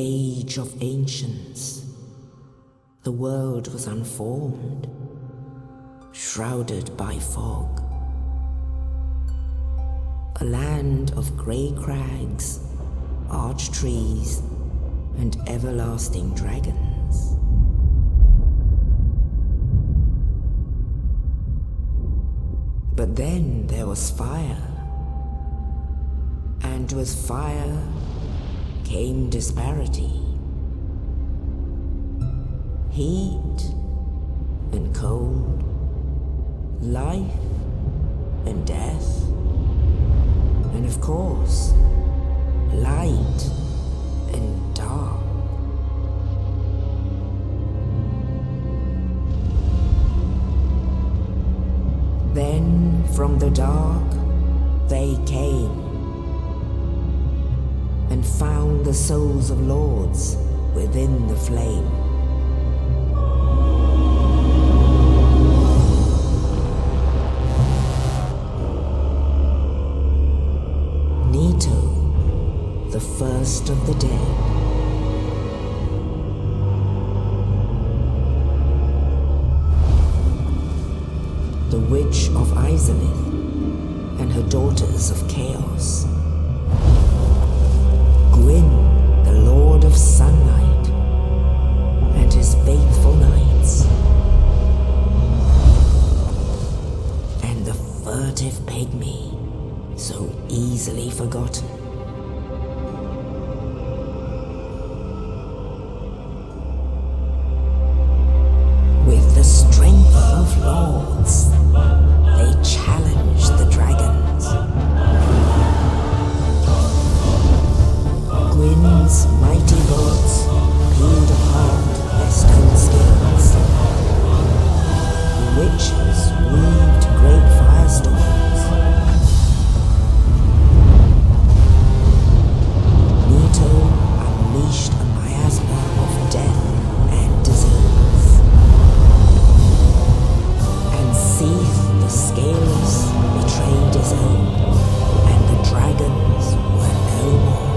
age of ancients, the world was unformed, shrouded by fog. A land of grey crags, arch trees, and everlasting dragons. But then there was fire, and with fire came disparity. Heat and cold, life and death, and of course, light and dark. Then from the dark they came and found the souls of lords within the flame. Nito, the first of the dead. The Witch of Isalith and her daughters of chaos. Gwyn, the Lord of Sunlight, and his faithful knights. And the furtive pygmy, so easily forgotten. With the strength of lords, they challenged the dragons. Gwyn's mighty bullets peeled apart their stone skills. The witches weaved great firestorms. Nito unleashed a miasma of death and disease. And Seath, the Scaleless, betrayed his own, and the dragons were no more.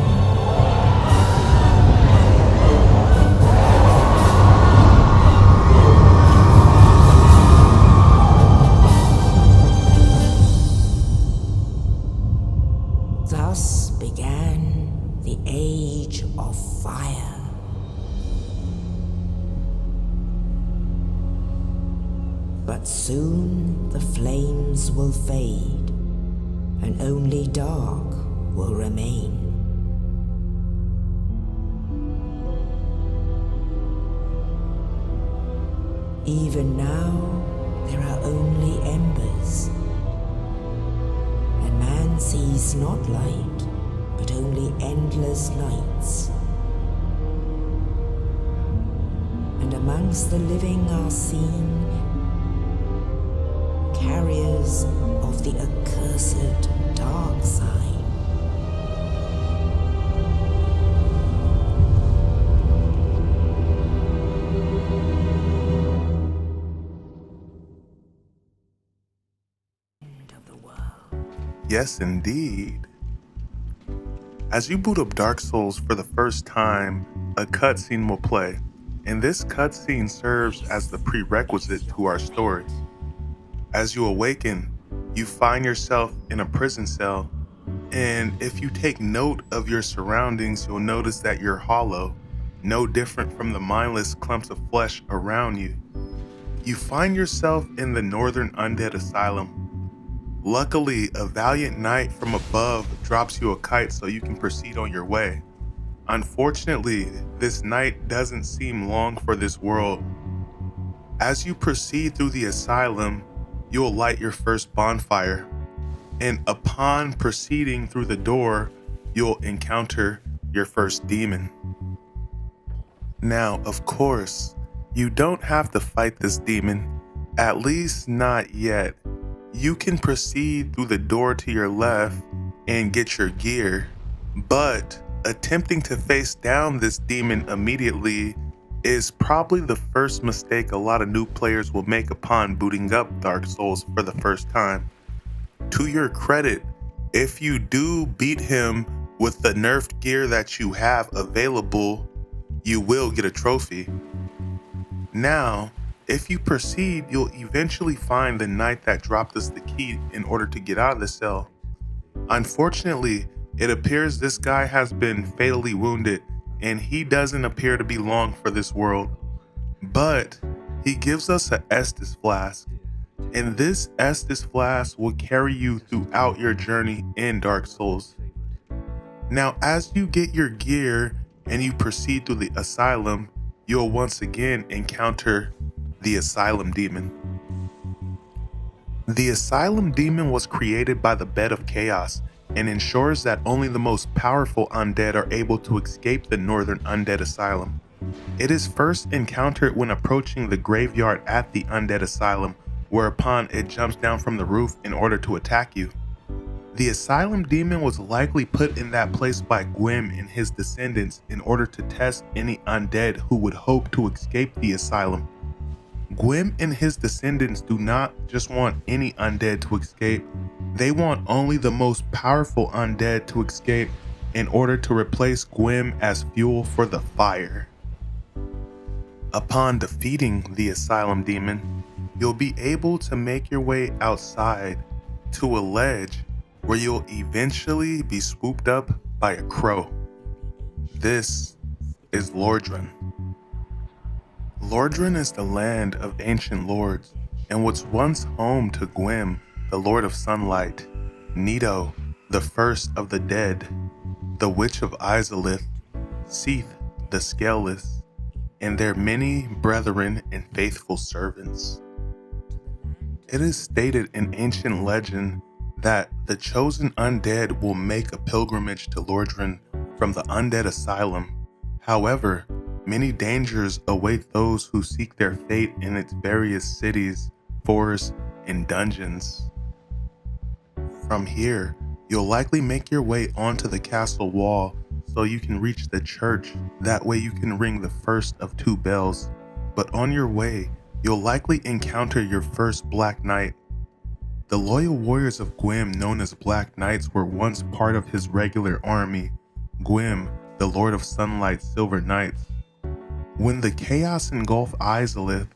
Thus began the Age of Fire. But soon the flames will fade, and only dark will remain. Even now, there are only embers, and man sees not light, but only endless nights. And amongst the living are seen carriers of the accursed dark side. End of the world. Yes, indeed. As you boot up Dark Souls for the first time, a cutscene will play, and this cutscene serves as the prerequisite to our story. As you awaken, you find yourself in a prison cell, and if you take note of your surroundings, you'll notice that you're hollow, no different from the mindless clumps of flesh around you. You find yourself in the Northern Undead Asylum. Luckily, a valiant knight from above drops you a kite so you can proceed on your way. Unfortunately, this night doesn't seem long for this world. As you proceed through the asylum, you'll light your first bonfire, and upon proceeding through the door, you'll encounter your first demon. Now, of course, you don't have to fight this demon, at least not yet. You can proceed through the door to your left and get your gear, but attempting to face down this demon immediately is probably the first mistake a lot of new players will make upon booting up Dark Souls for the first time. To your credit, if you do beat him with the nerfed gear that you have available, you will get a trophy. Now, if you proceed, you'll eventually find the knight that dropped us the key in order to get out of the cell. Unfortunately, it appears this guy has been fatally wounded and he doesn't appear to be long for this world. But he gives us a Estus flask, and this Estus flask will carry you throughout your journey in Dark Souls. Now, as you get your gear and you proceed through the asylum, you'll once again encounter the Asylum Demon. The Asylum Demon was created by the Bed of Chaos and ensures that only the most powerful undead are able to escape the Northern Undead Asylum. It is first encountered when approaching the graveyard at the Undead Asylum, whereupon it jumps down from the roof in order to attack you. The Asylum Demon was likely put in that place by Gwym and his descendants in order to test any undead who would hope to escape the asylum. Gwym and his descendants do not just want any undead to escape, they want only the most powerful undead to escape in order to replace Gwym as fuel for the fire. Upon defeating the Asylum Demon, you'll be able to make your way outside to a ledge where you'll eventually be swooped up by a crow. This is Lorden. Lorden is the land of ancient lords and was once home to Gwym, the Lord of Sunlight, Nito, the first of the dead, the Witch of Isolith, Seath, the Scaleless, and their many brethren and faithful servants. It is stated in ancient legend that the chosen undead will make a pilgrimage to Lorden from the Undead Asylum. However, many dangers await those who seek their fate in its various cities, forests, and dungeons. From here, you'll likely make your way onto the castle wall so you can reach the church. That way you can ring the first of 2 bells. But on your way, you'll likely encounter your first Black Knight. The loyal warriors of Gwym, known as Black Knights, were once part of his regular army, Gwym, the Lord of Sunlight's Silver Knights. When the chaos engulfed Isolith,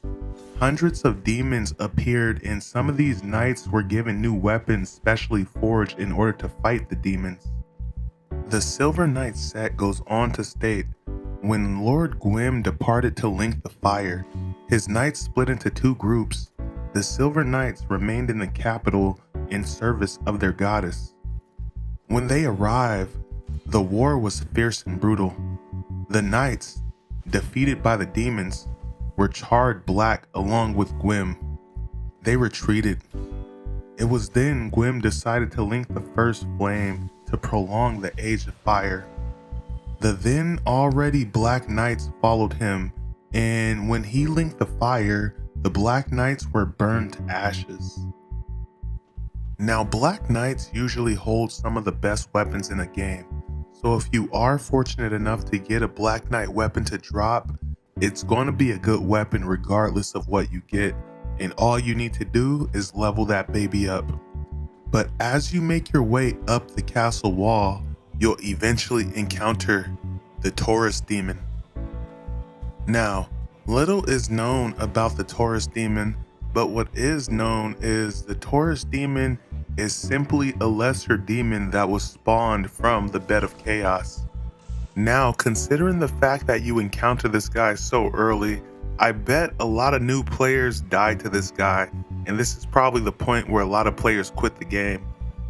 hundreds of demons appeared, and some of these knights were given new weapons specially forged in order to fight the demons. The Silver Knight set goes on to state, when Lord Gwym departed to link the fire, his knights split into 2 groups. The Silver Knights remained in the capital in service of their goddess. When they arrived, the war was fierce and brutal. The knights, defeated by the demons, were charred black along with Gwym. They retreated. It was then Gwym decided to link the first flame to prolong the Age of Fire. The then already Black Knights followed him, and when he linked the fire, the Black Knights were burned to ashes. Now, Black Knights usually hold some of the best weapons in a game, so if you are fortunate enough to get a Black Knight weapon to drop, it's going to be a good weapon regardless of what you get, and all you need to do is level that baby up. But as you make your way up the castle wall, you'll eventually encounter the Taurus Demon. Now, little is known about the Taurus Demon, but what is known is the Taurus Demon is simply a lesser demon that was spawned from the Bed of Chaos. Now, considering the fact that you encounter this guy so early, I bet a lot of new players die to this guy, and this is probably the point where a lot of players quit the game.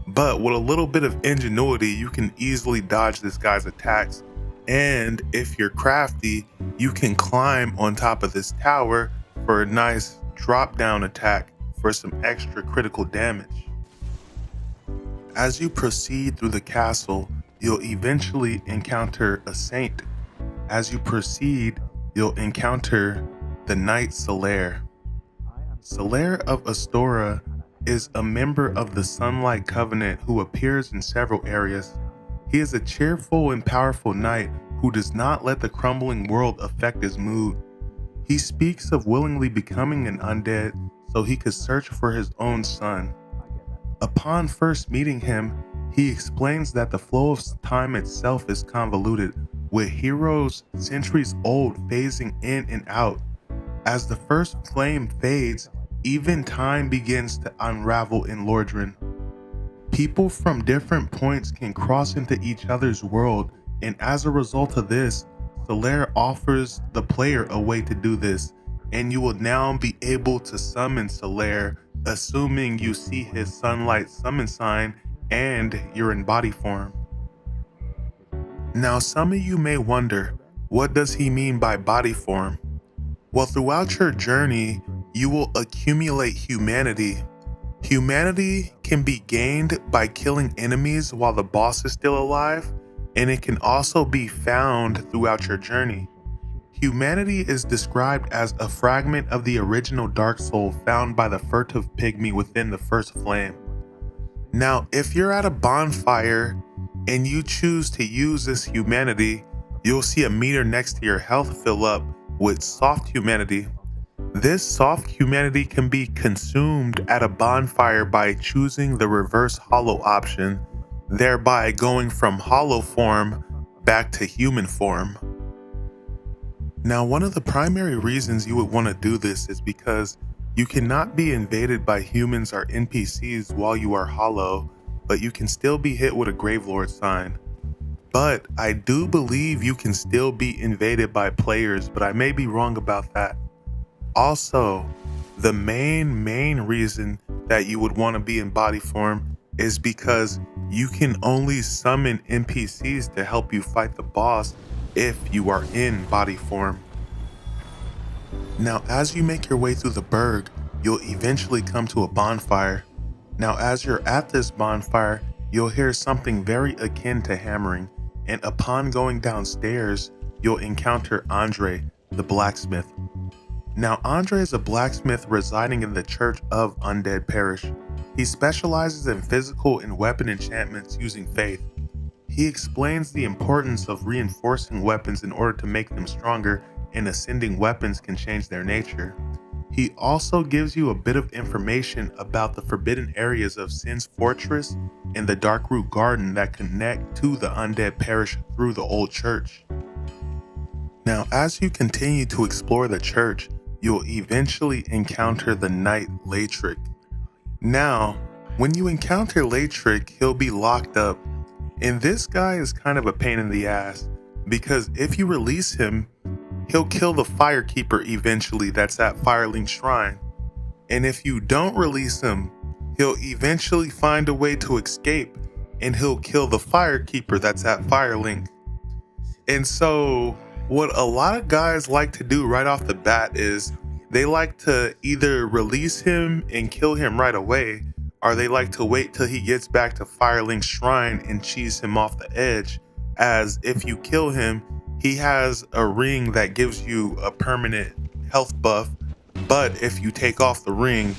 But with a little bit of ingenuity, you can easily dodge this guy's attacks, and if you're crafty, you can climb on top of this tower for a nice drop down attack for some extra critical damage. As you proceed through the castle, you'll eventually encounter a saint. As you proceed, you'll encounter the Knight Salair. Salair of Astora is a member of the Sunlight Covenant who appears in several areas. He is a cheerful and powerful knight who does not let the crumbling world affect his mood. He speaks of willingly becoming an undead so he could search for his own son. Upon first meeting him, he explains that the flow of time itself is convoluted, with heroes centuries old phasing in and out. As the first flame fades, even time begins to unravel in Lorden. People from different points can cross into each other's world, and as a result of this, Salair offers the player a way to do this, and you will now be able to summon Salair, assuming you see his sunlight summon sign and you're in body form. Now some of you may wonder, what does he mean by body form? Well, throughout your journey, you will accumulate humanity. Humanity can be gained by killing enemies while the boss is still alive, and it can also be found throughout your journey. Humanity is described as a fragment of the original Dark Soul found by the furtive pygmy within the first flame. Now, if you're at a bonfire and you choose to use this humanity, you'll see a meter next to your health fill up with soft humanity. This soft humanity can be consumed at a bonfire by choosing the reverse hollow option, thereby going from hollow form back to human form. Now, one of the primary reasons you would want to do this is because you cannot be invaded by humans or NPCs while you are hollow, but you can still be hit with a Gravelord sign. But I do believe you can still be invaded by players, but I may be wrong about that. Also, the main reason that you would want to be in body form is because you can only summon NPCs to help you fight the boss if you are in body form. Now, as you make your way through the burg, you'll eventually come to a bonfire. Now, as you're at this bonfire, you'll hear something very akin to hammering, and upon going downstairs, you'll encounter Andre, the blacksmith. Now, Andre is a blacksmith residing in the Church of Undead Parish. He specializes in physical and weapon enchantments using faith. He explains the importance of reinforcing weapons in order to make them stronger, and ascending weapons can change their nature. He also gives you a bit of information about the forbidden areas of Sin's Fortress and the Darkroot Garden that connect to the Undead Parish through the old church. Now, as you continue to explore the church, you'll eventually encounter the knight Lric. Now, when you encounter Lric, he'll be locked up, and this guy is kind of a pain in the ass, because if you release him, he'll kill the Firekeeper eventually that's at Firelink Shrine, and if you don't release him, he'll eventually find a way to escape, and he'll kill the Firekeeper that's at Firelink. And so, what a lot of guys like to do right off the bat is they like to either release him and kill him right away, or they like to wait till he gets back to Firelink Shrine and cheese him off the edge, as if you kill him, he has a ring that gives you a permanent health buff, but if you take off the ring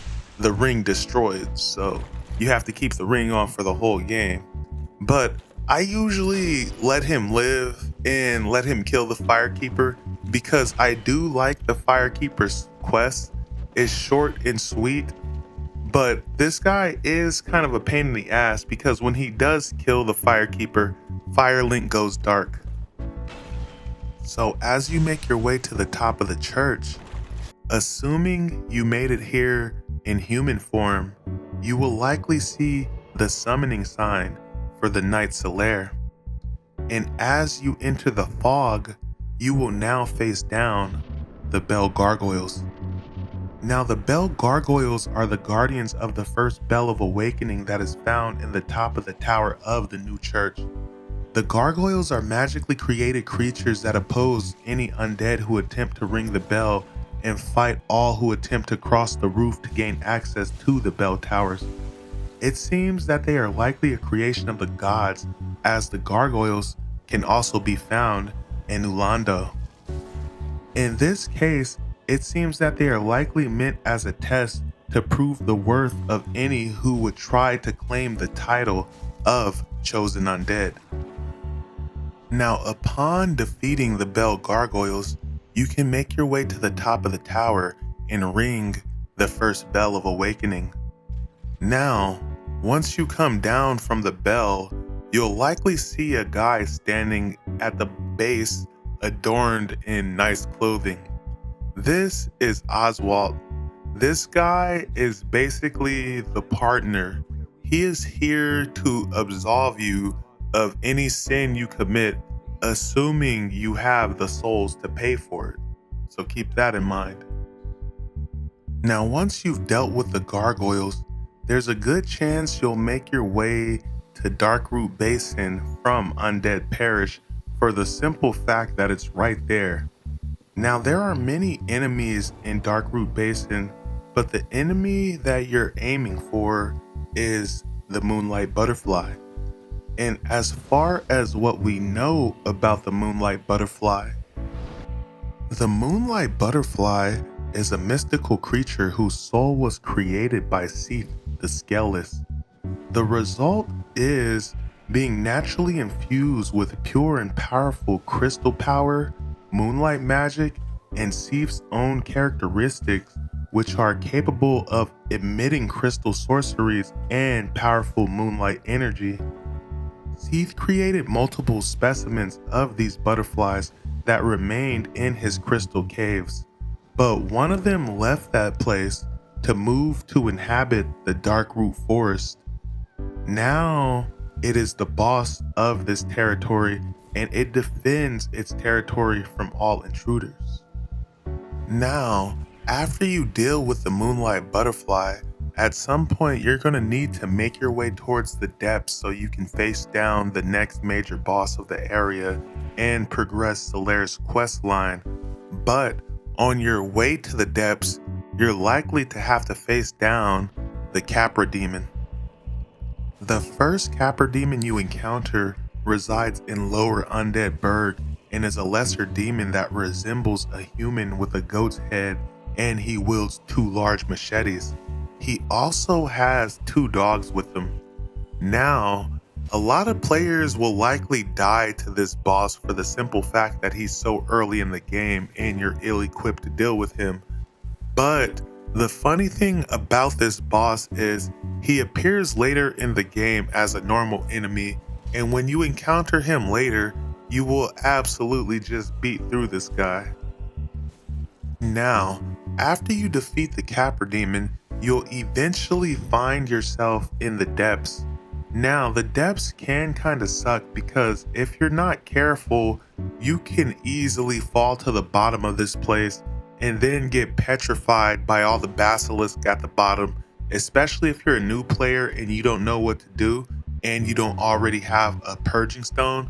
destroys, so you have to keep the ring on for the whole game. But I usually let him live and let him kill the Firekeeper, because I do like the Firekeeper's quest. It's short and sweet, but this guy is kind of a pain in the ass, because when he does kill the Firekeeper, Firelink goes dark. So as you make your way to the top of the church, assuming you made it here in human form, you will likely see the summoning sign for the Knight Salair. And as you enter the fog, you will now face down the Bell Gargoyles. Now, the Bell Gargoyles are the guardians of the first Bell of Awakening that is found in the top of the tower of the new church. The Gargoyles are magically created creatures that oppose any undead who attempt to ring the bell and fight all who attempt to cross the roof to gain access to the bell towers. It seems that they are likely a creation of the gods, as the Gargoyles can also be found in Ulando. In this case, it seems that they are likely meant as a test to prove the worth of any who would try to claim the title of Chosen Undead. Now, upon defeating the Bell Gargoyles, you can make your way to the top of the tower and ring the first Bell of Awakening. Now, once you come down from the bell, you'll likely see a guy standing at the base adorned in nice clothing. This is Oswalt. This guy is basically the partner. He is here to absolve you of any sin you commit, assuming you have the souls to pay for it. So keep that in mind. Now, once you've dealt with the gargoyles, there's a good chance you'll make your way to Darkroot Basin from Undead Parish for the simple fact that it's right there. Now, there are many enemies in Darkroot Basin, but the enemy that you're aiming for is the Moonlight Butterfly. And as far as what we know about the Moonlight Butterfly, the Moonlight Butterfly is a mystical creature whose soul was created by Ceaseless the Scaleless. The result is being naturally infused with pure and powerful crystal power, moonlight magic, and Ceaseless' own characteristics, which are capable of emitting crystal sorceries and powerful moonlight energy. Ceaseless created multiple specimens of these butterflies that remained in his crystal caves, but one of them left that place to move to inhabit the Darkroot Forest. Now it is the boss of this territory, and it defends its territory from all intruders. Now, after you deal with the Moonlight Butterfly, at some point you're going to need to make your way towards the depths so you can face down the next major boss of the area and progress Salair's quest line. But on your way to the depths, you're likely to have to face down the Kaer Demon. The first Kaer Demon you encounter resides in Lower Undead Burg and is a lesser demon that resembles a human with a goat's head, and he wields 2 large machetes. He also has 2 dogs with him. Now, a lot of players will likely die to this boss for the simple fact that he's so early in the game and you're ill-equipped to deal with him. But the funny thing about this boss is he appears later in the game as a normal enemy, and when you encounter him later, you will absolutely just beat through this guy. Now, after you defeat the Kaer Demon, you'll eventually find yourself in the depths. Now, the depths can kind of suck because if you're not careful, you can easily fall to the bottom of this place and then get petrified by all the basilisks at the bottom, especially if you're a new player and you don't know what to do and you don't already have a purging stone.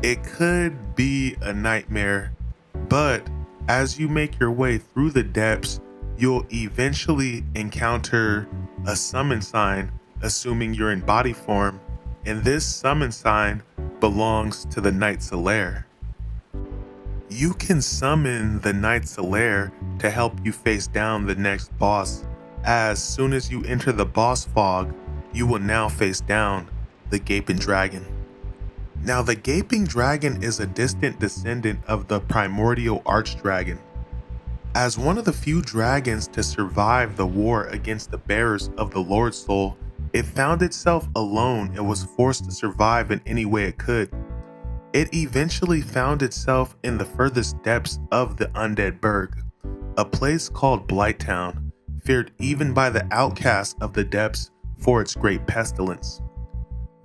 It could be a nightmare, but as you make your way through the depths, you'll eventually encounter a summon sign, assuming you're in body form, and this summon sign belongs to the Knight Salair. You can summon the Knight Salair to help you face down the next boss. As soon as you enter the boss fog, you will now face down the Gaping Dragon. Now, the Gaping Dragon is a distant descendant of the primordial Archdragon. As one of the few dragons to survive the war against the bearers of the Lord Soul, it found itself alone and was forced to survive in any way it could. It eventually found itself in the furthest depths of the Undead Burg, a place called Blighttown, feared even by the outcasts of the depths for its great pestilence.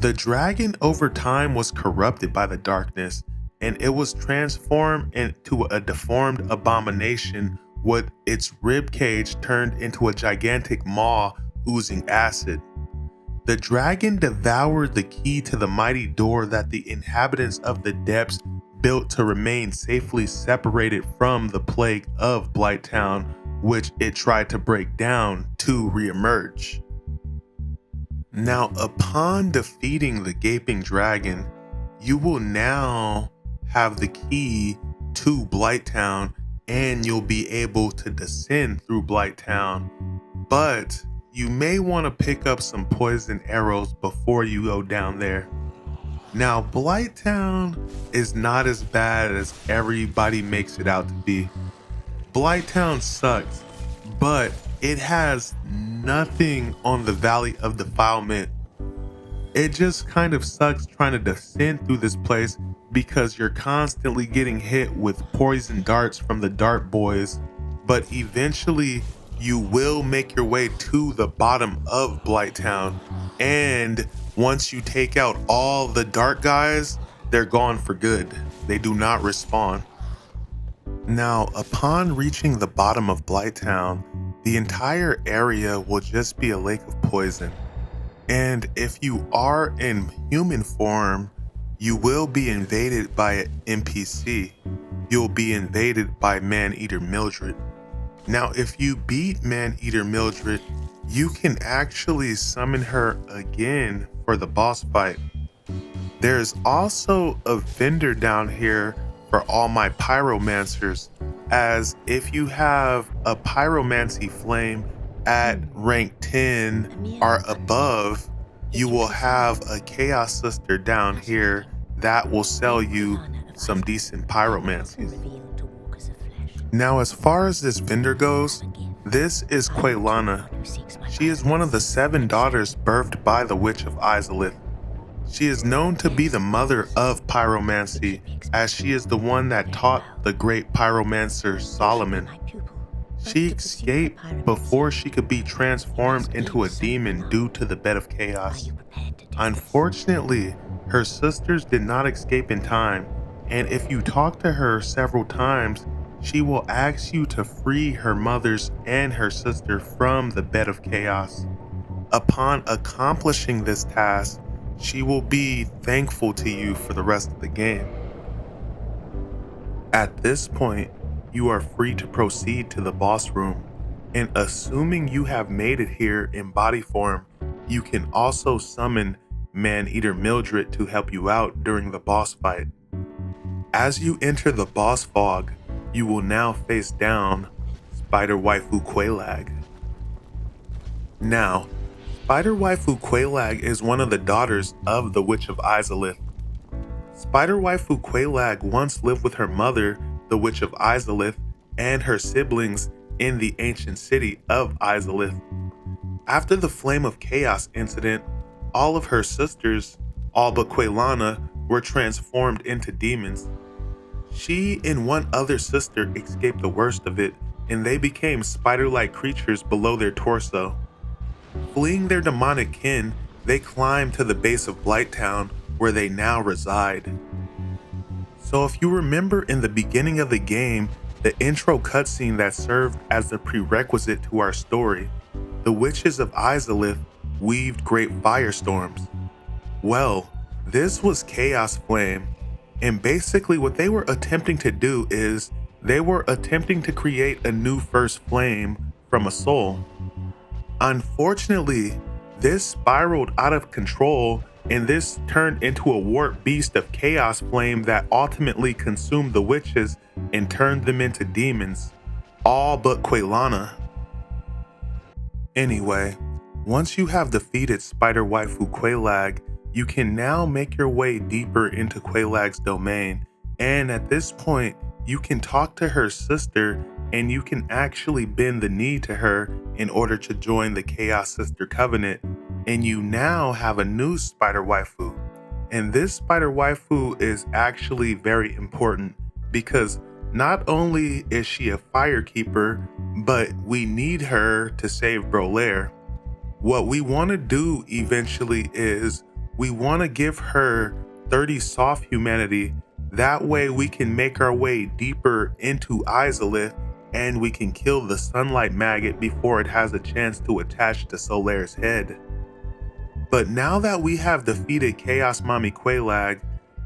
The dragon over time was corrupted by the darkness, and it was transformed into a deformed abomination with its ribcage turned into a gigantic maw oozing acid. The dragon devoured the key to the mighty door that the inhabitants of the depths built to remain safely separated from the plague of Blighttown, which it tried to break down to reemerge. Now, upon defeating the Gaping Dragon, you will now have the key to Blighttown, and you'll be able to descend through Blighttown, but you may want to pick up some poison arrows before you go down there. Now, Blighttown is not as bad as everybody makes it out to be. Blighttown sucks, but it has nothing on the Valley of Defilement. It just kind of sucks trying to descend through this place because you're constantly getting hit with poison darts from the dart boys, but eventually you will make your way to the bottom of Blighttown, and once you take out all the dart guys, they're gone for good. They do not respawn. Now, upon reaching the bottom of Blighttown, the entire area will just be a lake of poison. And if you are in human form, you will be invaded by an NPC. You'll be invaded by Man-Eater Mildred. Now, if you beat Man-Eater Mildred, you can actually summon her again for the boss fight. There's also a vendor down here for all my pyromancers, as if you have a pyromancy flame at rank 10 or above, you will have a chaos sister down here that will sell you some decent pyromancies. Now, as far as this vendor goes, this is Quelana. She is one of the 7 daughters birthed by the Witch of Islith. She is known to be the mother of pyromancy, as she is the one that taught the great pyromancer Solomon. She escaped before she could be transformed into a demon due to the Bed of Chaos. Unfortunately, her sisters did not escape in time, and if you talk to her several times, she will ask you to free her mothers and her sister from the Bed of Chaos. Upon accomplishing this task, she will be thankful to you for the rest of the game. At this point, you are free to proceed to the boss room, and assuming you have made it here in body form, you can also summon Man-Eater Mildred to help you out during the boss fight. As you enter the boss fog, you will now face down Spider Waifu Quelaag. Now, Spider Waifu Quelaag is one of the daughters of the Witch of Islith. Spider Waifu Quelaag once lived with her mother, the Witch of Islith, and her siblings in the ancient city of Islith. After the Flame of Chaos incident, all of her sisters, all but Quelana, were transformed into demons. She and one other sister escaped the worst of it, and they became spider-like creatures below their torso. Fleeing their demonic kin, they climbed to the base of Blighttown, where they now reside. So if you remember in the beginning of the game, the intro cutscene that served as the prerequisite to our story, the Witches of Islith weaved great firestorms. Well, this was Chaos Flame, and basically what they were attempting to do is they were attempting to create a new first flame from a soul. Unfortunately, this spiraled out of control, and this turned into a warped beast of chaos flame that ultimately consumed the witches and turned them into demons, all but Quelana. Anyway, once you have defeated Spider Waifu Quelaag, you can now make your way deeper into Quelaag's domain, and at this point, you can talk to her sister and you can actually bend the knee to her in order to join the Chaos Sister Covenant, and you now have a new Spider Waifu. And this Spider Waifu is actually very important because not only is she a firekeeper, but we need her to save Brolair. What we want to do eventually is we want to give her 30 soft humanity. That way we can make our way deeper into Islith and we can kill the Sunlight Maggot before it has a chance to attach to Salair's head. But now that we have defeated Chaos Mommy Quelaag,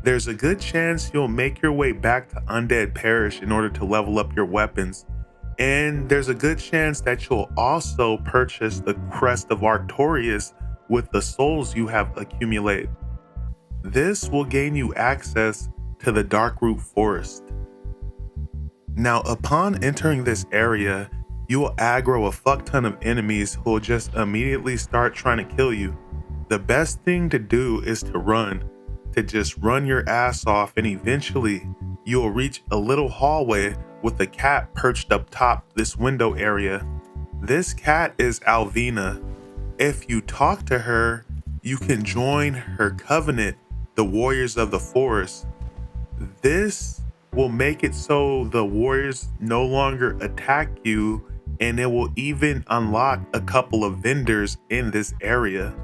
there's a good chance you'll make your way back to Undead Parish in order to level up your weapons. And there's a good chance that you'll also purchase the Crest of Artorias with the souls you have accumulated. This will gain you access to the Darkroot Forest. Now, upon entering this area, you will aggro a fuck ton of enemies who will just immediately start trying to kill you. The best thing to do is to run, to just run your ass off, and eventually you will reach a little hallway with a cat perched up top this window area. This cat is Alvina. If you talk to her, you can join her covenant, the Warriors of the Forest. This will make it so the warriors no longer attack you, and it will even unlock a couple of vendors in this area.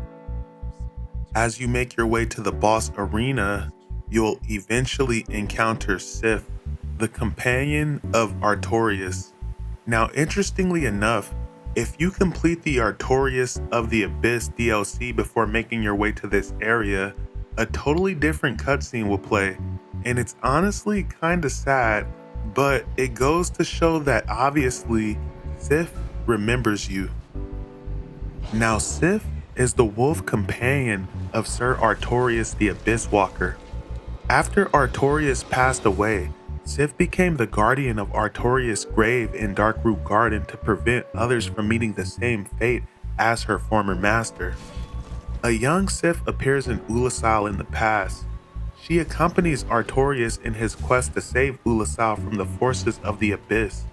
As you make your way to the boss arena, you'll eventually encounter Sif, the companion of Artorias. Now, interestingly enough, if you complete the Artorias of the Abyss DLC before making your way to this area, a totally different cutscene will play, and it's honestly kinda sad, but it goes to show that obviously Sif remembers you. Now, Sif is the wolf companion of Sir Artorias the Abyss Walker. After Artorias passed away, Sif became the guardian of Artorias' grave in Darkroot Garden to prevent others from meeting the same fate as her former master. A young Sif appears in Ulasal in the past. She accompanies Artorias in his quest to save Ulasal from the forces of the Abyss.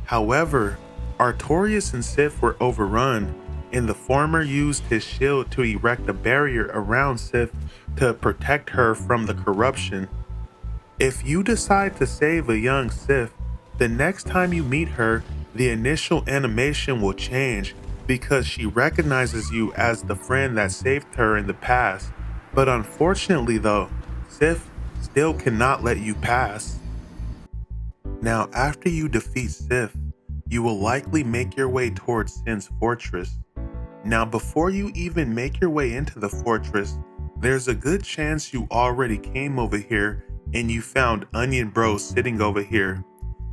However, Artorias and Sif were overrun, and the former used his shield to erect a barrier around Sif to protect her from the corruption. If you decide to save a young Sif, the next time you meet her, the initial animation will change because she recognizes you as the friend that saved her in the past. But unfortunately though, Sif still cannot let you pass. Now, after you defeat Sif, you will likely make your way towards Sin's fortress. Now, before you even make your way into the fortress, there's a good chance you already came over here and you found Onion Bro sitting over here.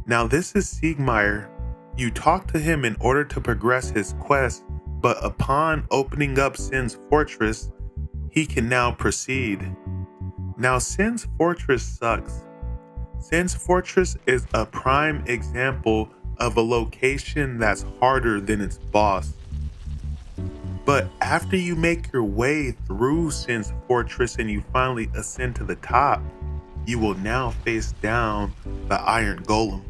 Now, this is Sigmire. You talk to him in order to progress his quest, but upon opening up Sin's fortress, he can now proceed. Now, Sin's fortress sucks. Sin's fortress is a prime example of a location that's harder than its boss. But after you make your way through Sin's fortress and you finally ascend to the top, you will now face down the Iron Golem.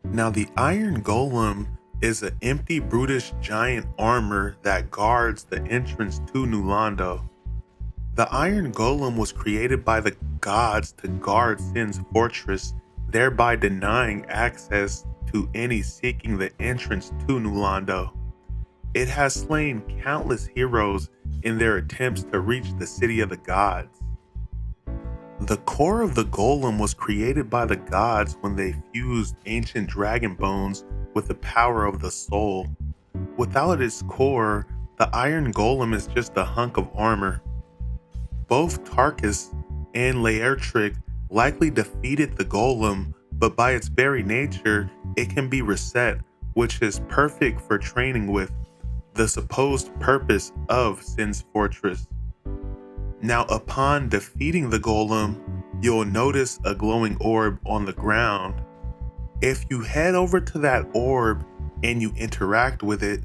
Now, the Iron Golem is an empty brutish giant armor that guards the entrance to New Londo. The Iron Golem was created by the gods to guard Sin's fortress, thereby denying access to any seeking the entrance to New Londo. It has slain countless heroes in their attempts to reach the city of the gods. The core of the golem was created by the gods when they fused ancient dragon bones with the power of the soul. Without its core, the Iron Golem is just a hunk of armor. Both Tarkus and Lric likely defeated the golem, but by its very nature, it can be reset, which is perfect for training with, the supposed purpose of Sin's fortress. Now, upon defeating the golem, you'll notice a glowing orb on the ground. If you head over to that orb and you interact with it,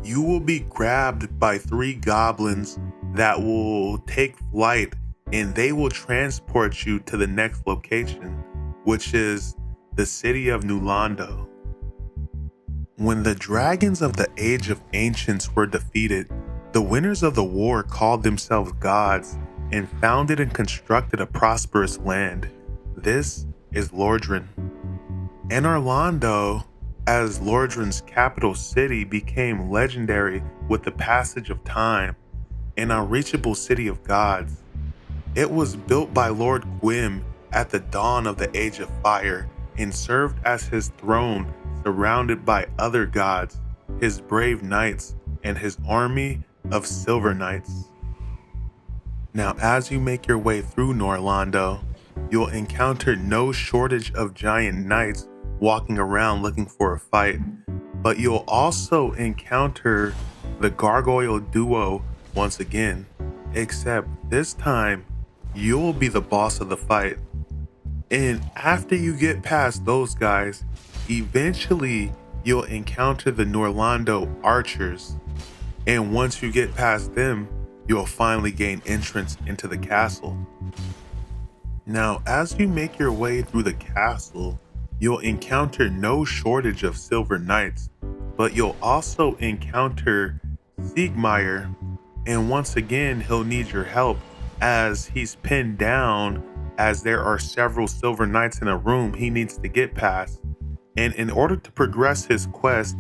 you will be grabbed by 3 goblins that will take flight, and they will transport you to the next location, which is the city of New Londo. When the dragons of the Age of Ancients were defeated, the winners of the war called themselves gods and founded and constructed a prosperous land. This is Lorden. Anor Londo, as Lordren's capital city, became legendary with the passage of time, an unreachable city of gods. It was built by Lord Gwym at the dawn of the Age of Fire and served as his throne, surrounded by other gods, his brave knights, and his army of silver knights. Now, as you make your way through Anor Londo, you'll encounter no shortage of giant knights walking around looking for a fight, but you'll also encounter the gargoyle duo once again, except this time you'll be the boss of the fight. And after you get past those guys, eventually you'll encounter the Anor Londo archers, and once you get past them, you'll finally gain entrance into the castle. Now, as you make your way through the castle, you'll encounter no shortage of silver knights, but you'll also encounter Sigmire, and once again he'll need your help as he's pinned down as there are several silver knights in a room he needs to get past. And in order to progress his quest,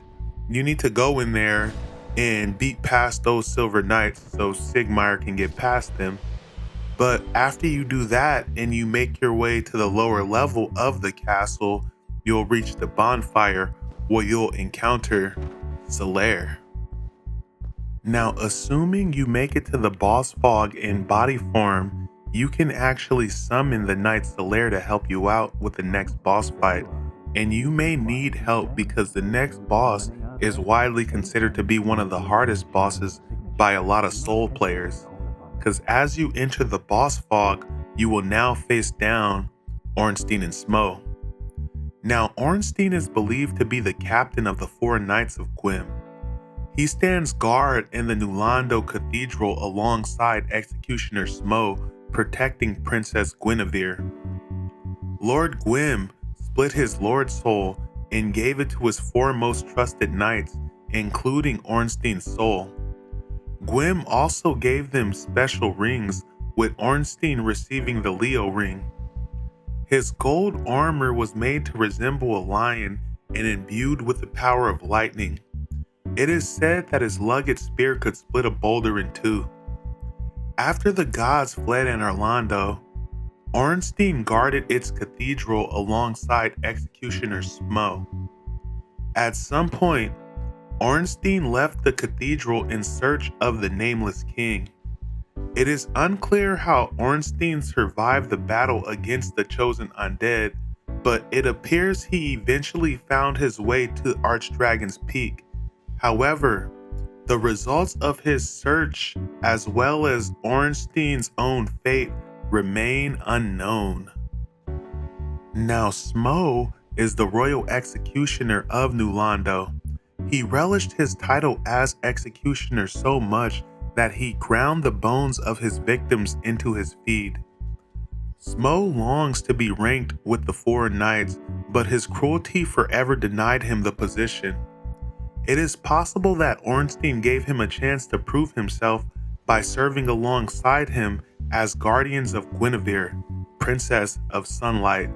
you need to go in there and beat past those silver knights so Sigmire can get past them. But after you do that and you make your way to the lower level of the castle, you'll reach the bonfire where you'll encounter Salair. Now, assuming you make it to the boss fog in body form, you can actually summon the Knight Salair to help you out with the next boss fight. And you may need help because the next boss is widely considered to be one of the hardest bosses by a lot of soul players. Because as you enter the boss fog, you will now face down Orstein and Smo. Now, Orstein is believed to be the captain of the 4 Knights of Gwym. He stands guard in the Nulando Cathedral alongside Executioner Smo, protecting Princess Guinevere. Lord Gwym split his Lord Soul and gave it to his 4 most trusted knights, including Orstein's soul. Gwym also gave them special rings, with Orstein receiving the Leo ring. His gold armor was made to resemble a lion and imbued with the power of lightning. It is said that his luggage spear could split a boulder in 2. After the gods fled in Orlando, Orstein guarded its cathedral alongside Executioner Smo. At some point, Orstein left the cathedral in search of the Nameless King. It is unclear how Orstein survived the battle against the Chosen Undead, but it appears he eventually found his way to Archdragon's Peak. However, the results of his search, as well as Orstein's own fate, remain unknown. Now, Smo is the royal executioner of Nulando. He relished his title as executioner so much that he ground the bones of his victims into his feed. Smo longs to be ranked with the 4 knights, but his cruelty forever denied him the position. It is possible that Orstein gave him a chance to prove himself by serving alongside him as guardians of Guinevere, Princess of Sunlight.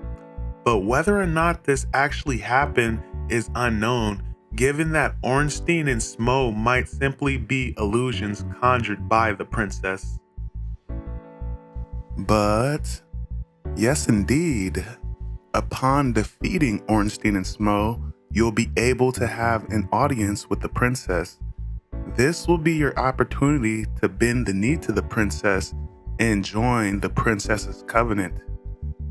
But whether or not this actually happened is unknown, given that Orstein and Smo might simply be illusions conjured by the princess. But, yes indeed, upon defeating Orstein and Smo, you'll be able to have an audience with the princess. This will be your opportunity to bend the knee to the princess and join the princess's covenant.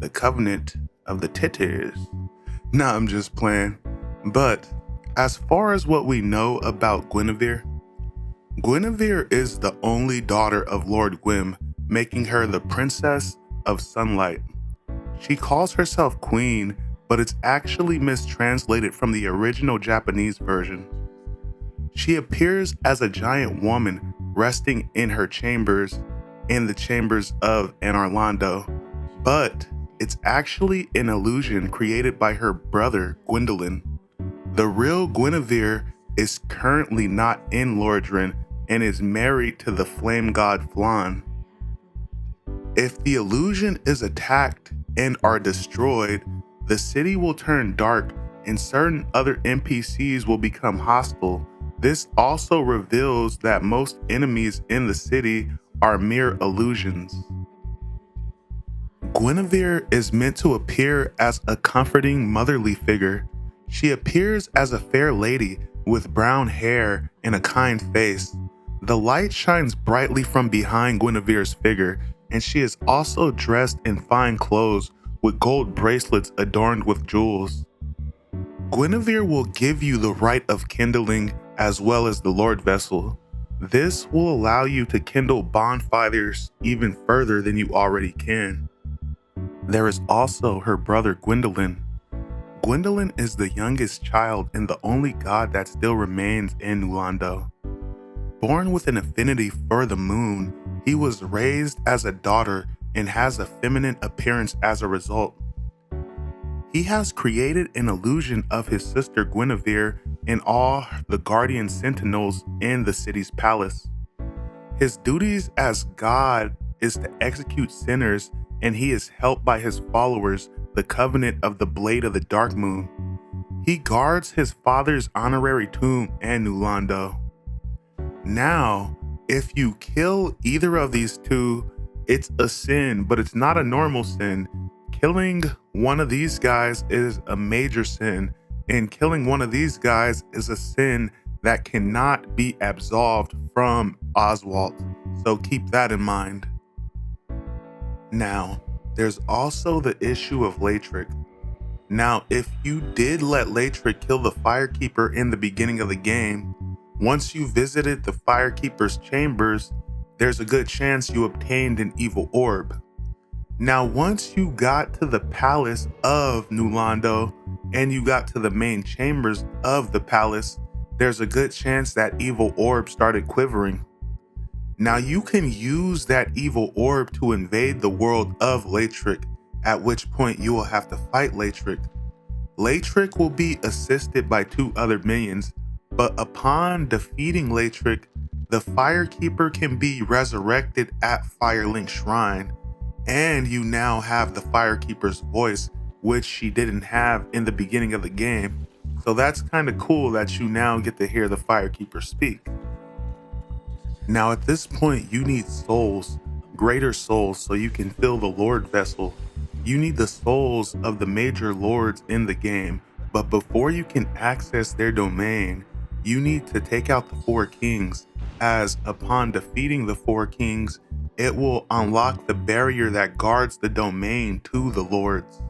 The covenant of the titters. Nah, I'm just playing. But as far as what we know about Guinevere, Guinevere is the only daughter of Lord Gwym, making her the Princess of Sunlight. She calls herself Queen, but it's actually mistranslated from the original Japanese version. She appears as a giant woman resting in her chambers in the chambers of Orlando, but it's actually an illusion created by her brother Gwendolyn. The real Guinevere is currently not in Lorden and is married to the flame god Flan. If the illusion is attacked and are destroyed, the city will turn dark and certain other NPCs will become hostile. This also reveals that most enemies in the city are mere illusions. Guinevere is meant to appear as a comforting motherly figure. She appears as a fair lady with brown hair and a kind face. The light shines brightly from behind Guinevere's figure, and she is also dressed in fine clothes with gold bracelets adorned with jewels. Guinevere will give you the rite of kindling as well as the Lord Vessel. This will allow you to kindle bonfires even further than you already can. There is also her brother Gwendolyn. Gwendolyn is the youngest child and the only god that still remains in Nulando. Born with an affinity for the moon, he was raised as a daughter and has a feminine appearance as a result. He has created an illusion of his sister Guinevere and all the guardian sentinels in the city's palace. His duties as god is to execute sinners and he is helped by his followers, the Covenant of the Blade of the Dark Moon. He guards his father's honorary tomb and Nulando. Now, if you kill either of these two, it's a sin, but it's not a normal sin. Killing one of these guys is a major sin, and killing one of these guys is a sin that cannot be absolved from Oswalt. So keep that in mind. Now, there's also the issue of Lric. Now, if you did let Lric kill the Firekeeper in the beginning of the game, once you visited the Firekeeper's chambers, there's a good chance you obtained an evil orb. Now, once you got to the palace of Nulando and you got to the main chambers of the palace, there's a good chance that evil orb started quivering. Now, you can use that evil orb to invade the world of Lric, at which point you will have to fight Lric. Lric will be assisted by 2 other minions, but upon defeating Lric, the Firekeeper can be resurrected at Firelink Shrine, and you now have the Firekeeper's voice, which she didn't have in the beginning of the game. So that's kind of cool that you now get to hear the Firekeeper speak. Now at this point, you need souls, greater souls, so you can fill the Lord vessel. You need the souls of the major lords in the game, but before you can access their domain, you need to take out the 4 kings, as upon defeating the 4 kings, it will unlock the barrier that guards the domain to the lords.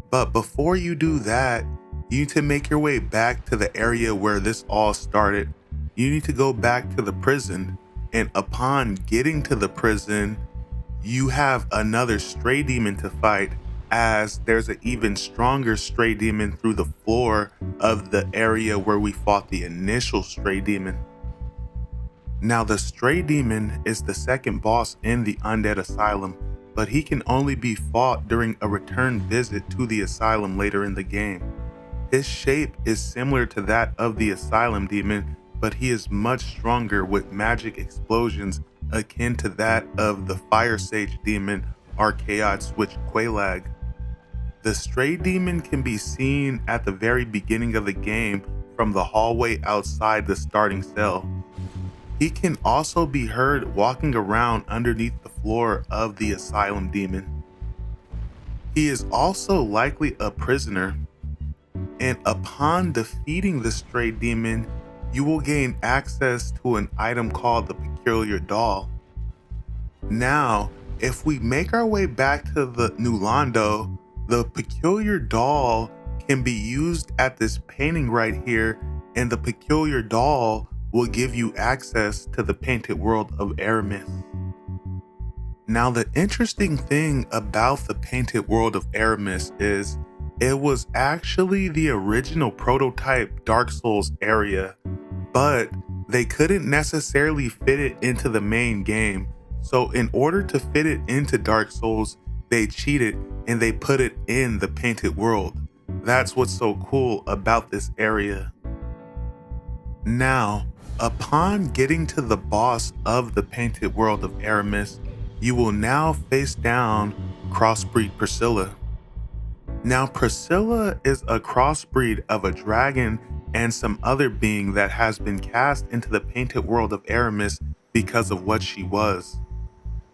But before you do that, you need to make your way back to the area where this all started. You need to go back to the prison, and upon getting to the prison, you have another stray demon to fight, as there's an even stronger stray demon through the floor of the area where we fought the initial stray demon. Now, the stray demon is the second boss in the Undead Asylum, but he can only be fought during a return visit to the asylum later in the game. His shape is similar to that of the Asylum Demon, but he is much stronger with magic explosions akin to that of the Fire Sage Demon Archaeid Switch Quelaag. The Stray Demon can be seen at the very beginning of the game from the hallway outside the starting cell. He can also be heard walking around underneath the floor of the Asylum Demon. He is also likely a prisoner, and upon defeating the Stray Demon, you will gain access to an item called the Peculiar Doll. Now, if we make our way back to the Nulando, the Peculiar Doll can be used at this painting right here, and the Peculiar Doll will give you access to the painted world of Aramis. Now, the interesting thing about the painted world of Aramis is it was actually the original prototype Dark Souls area, but they couldn't necessarily fit it into the main game. So in order to fit it into Dark Souls, they cheated and they put it in the painted world. That's what's so cool about this area. Now, upon getting to the boss of the painted world of Aramis, you will now face down Crossbreed Priscilla. Now, Priscilla is a crossbreed of a dragon and some other being that has been cast into the painted world of Aramis because of what she was.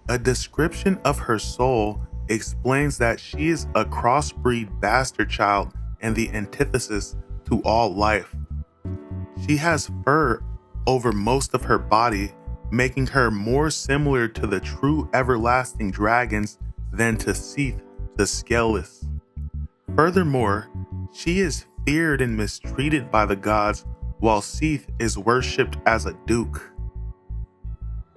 A description of her soul explains that she is a crossbreed bastard child and the antithesis to all life. She has fur over most of her body, making her more similar to the true everlasting dragons than to Seath the Scaleless. Furthermore, she is feared and mistreated by the gods, while Seath is worshipped as a duke.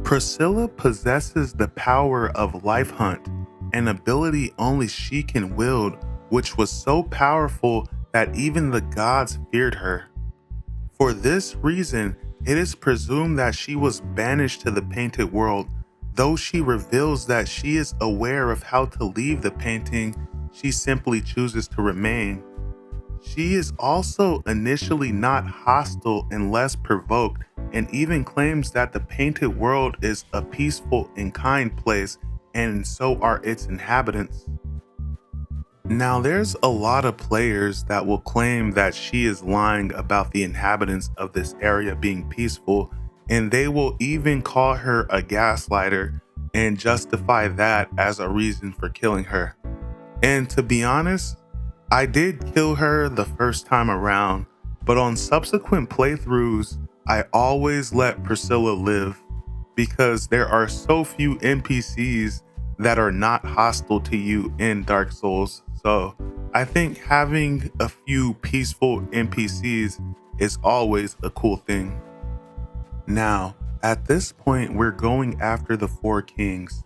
Priscilla possesses the power of Life Hunt, an ability only she can wield, which was so powerful that even the gods feared her. For this reason, it is presumed that she was banished to the painted world. Though she reveals that she is aware of how to leave the painting, she simply chooses to remain. She is also initially not hostile unless provoked, and even claims that the painted world is a peaceful and kind place, and so are its inhabitants. Now, there's a lot of players that will claim that she is lying about the inhabitants of this area being peaceful, and they will even call her a gaslighter and justify that as a reason for killing her. And to be honest, I did kill her the first time around, but on subsequent playthroughs, I always let Priscilla live because there are so few NPCs that are not hostile to you in Dark Souls. So I think having a few peaceful NPCs is always a cool thing. Now, at this point, we're going after the Four Kings.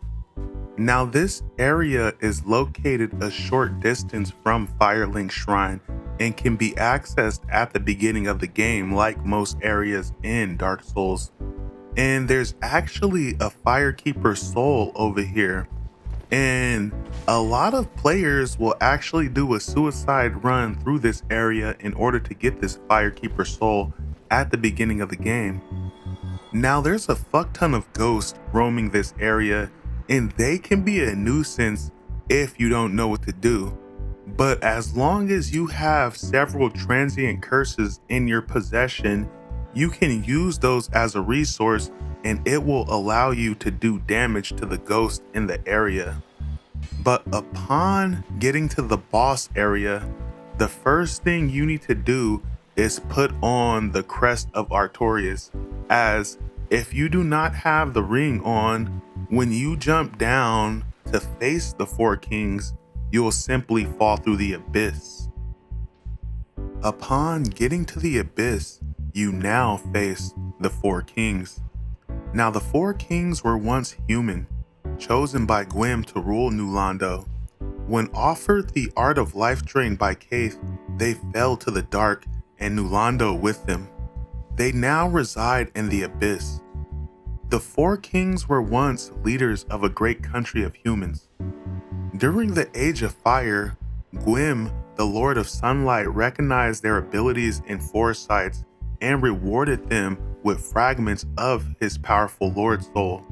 Now, this area is located a short distance from Firelink Shrine and can be accessed at the beginning of the game like most areas in Dark Souls. And there's actually a Firekeeper soul over here. And a lot of players will actually do a suicide run through this area in order to get this Firekeeper soul at the beginning of the game. Now, there's a fuck ton of ghosts roaming this area, and they can be a nuisance if you don't know what to do. But as long as you have several transient curses in your possession, you can use those as a resource and it will allow you to do damage to the ghost in the area. But upon getting to the boss area, the first thing you need to do is put on the crest of Artorias, as if you do not have the ring on, when you jump down to face the Four Kings, you will simply fall through the abyss. Upon getting to the abyss, you now face the Four Kings. Now, the Four Kings were once human, chosen by Gwym to rule New Londo. When offered the Art of Life Drain by Kaith, they fell to the dark and New Londo with them. They now reside in the abyss. The Four Kings were once leaders of a great country of humans. During the Age of Fire, Gwym, the Lord of Sunlight, recognized their abilities and foresights and rewarded them with fragments of his powerful Lord Soul.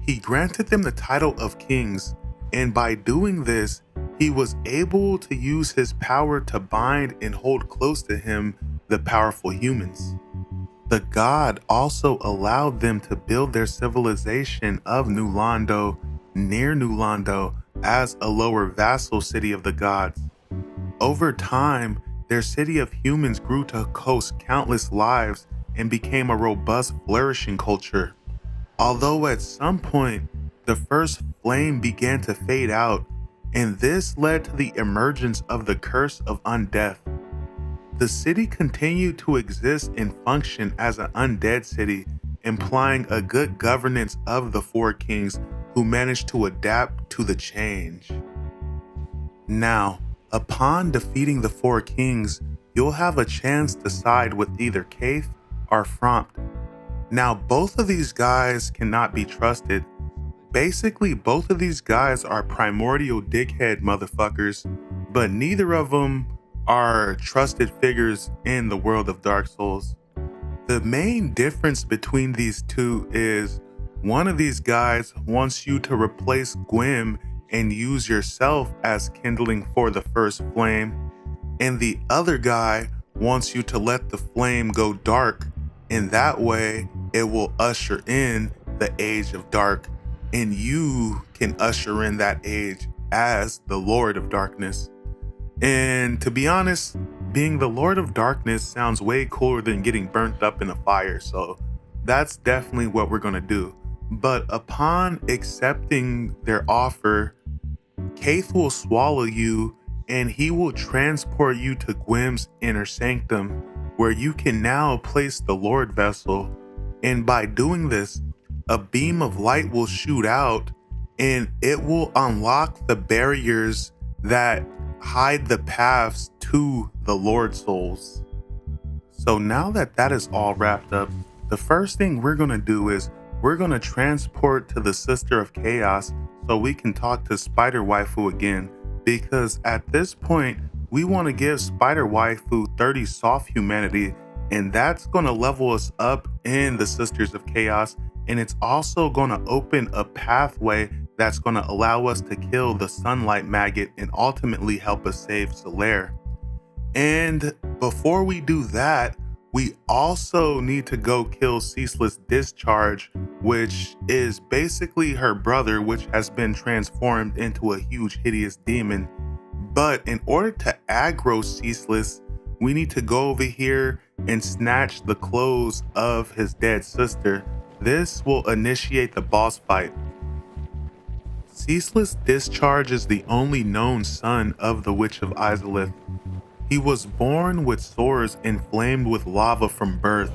He granted them the title of kings, and by doing this, he was able to use his power to bind and hold close to him the powerful humans. The god also allowed them to build their civilization of New Londo near New Londo as a lower vassal city of the gods. Over time, their city of humans grew to host countless lives and became a robust, flourishing culture. Although at some point, the first flame began to fade out, and this led to the emergence of the curse of undeath. The city continued to exist and function as an undead city, implying a good governance of the Four Kings who managed to adapt to the change. Now, upon defeating the Four Kings, you'll have a chance to side with either Kaith or Frompt. Now, both of these guys cannot be trusted. Basically, both of these guys are primordial dickhead motherfuckers, but neither of them are trusted figures in the world of Dark Souls. The main difference between these two is one of these guys wants you to replace Gwym and use yourself as kindling for the first flame, and the other guy wants you to let the flame go dark, and that way it will usher in the Age of Dark, and you can usher in that age as the Lord of Darkness. And to be honest, being the Lord of Darkness sounds way cooler than getting burnt up in a fire, so that's definitely what we're gonna do. But upon accepting their offer, Kaith will swallow you and he will transport you to Gwym's inner sanctum, where you can now place the Lord vessel. And by doing this, a beam of light will shoot out and it will unlock the barriers that hide the paths to the Lord Souls. So now that that is all wrapped up, the first thing we're going to do is we're going to transport to the Sister of Chaos so we can talk to Spider Waifu again, because at this point we want to give Spider Waifu 30 soft humanity, and that's going to level us up in the Sisters of Chaos, and it's also going to open a pathway that's going to allow us to kill the Sunlight Maggot and ultimately help us save Salair. And before we do that, we also need to go kill Ceaseless Discharge, which is basically her brother, which has been transformed into a huge hideous demon. But in order to aggro Ceaseless, we need to go over here and snatch the clothes of his dead sister. This will initiate the boss fight. Ceaseless Discharge is the only known son of the Witch of Islith. He was born with sores inflamed with lava from birth,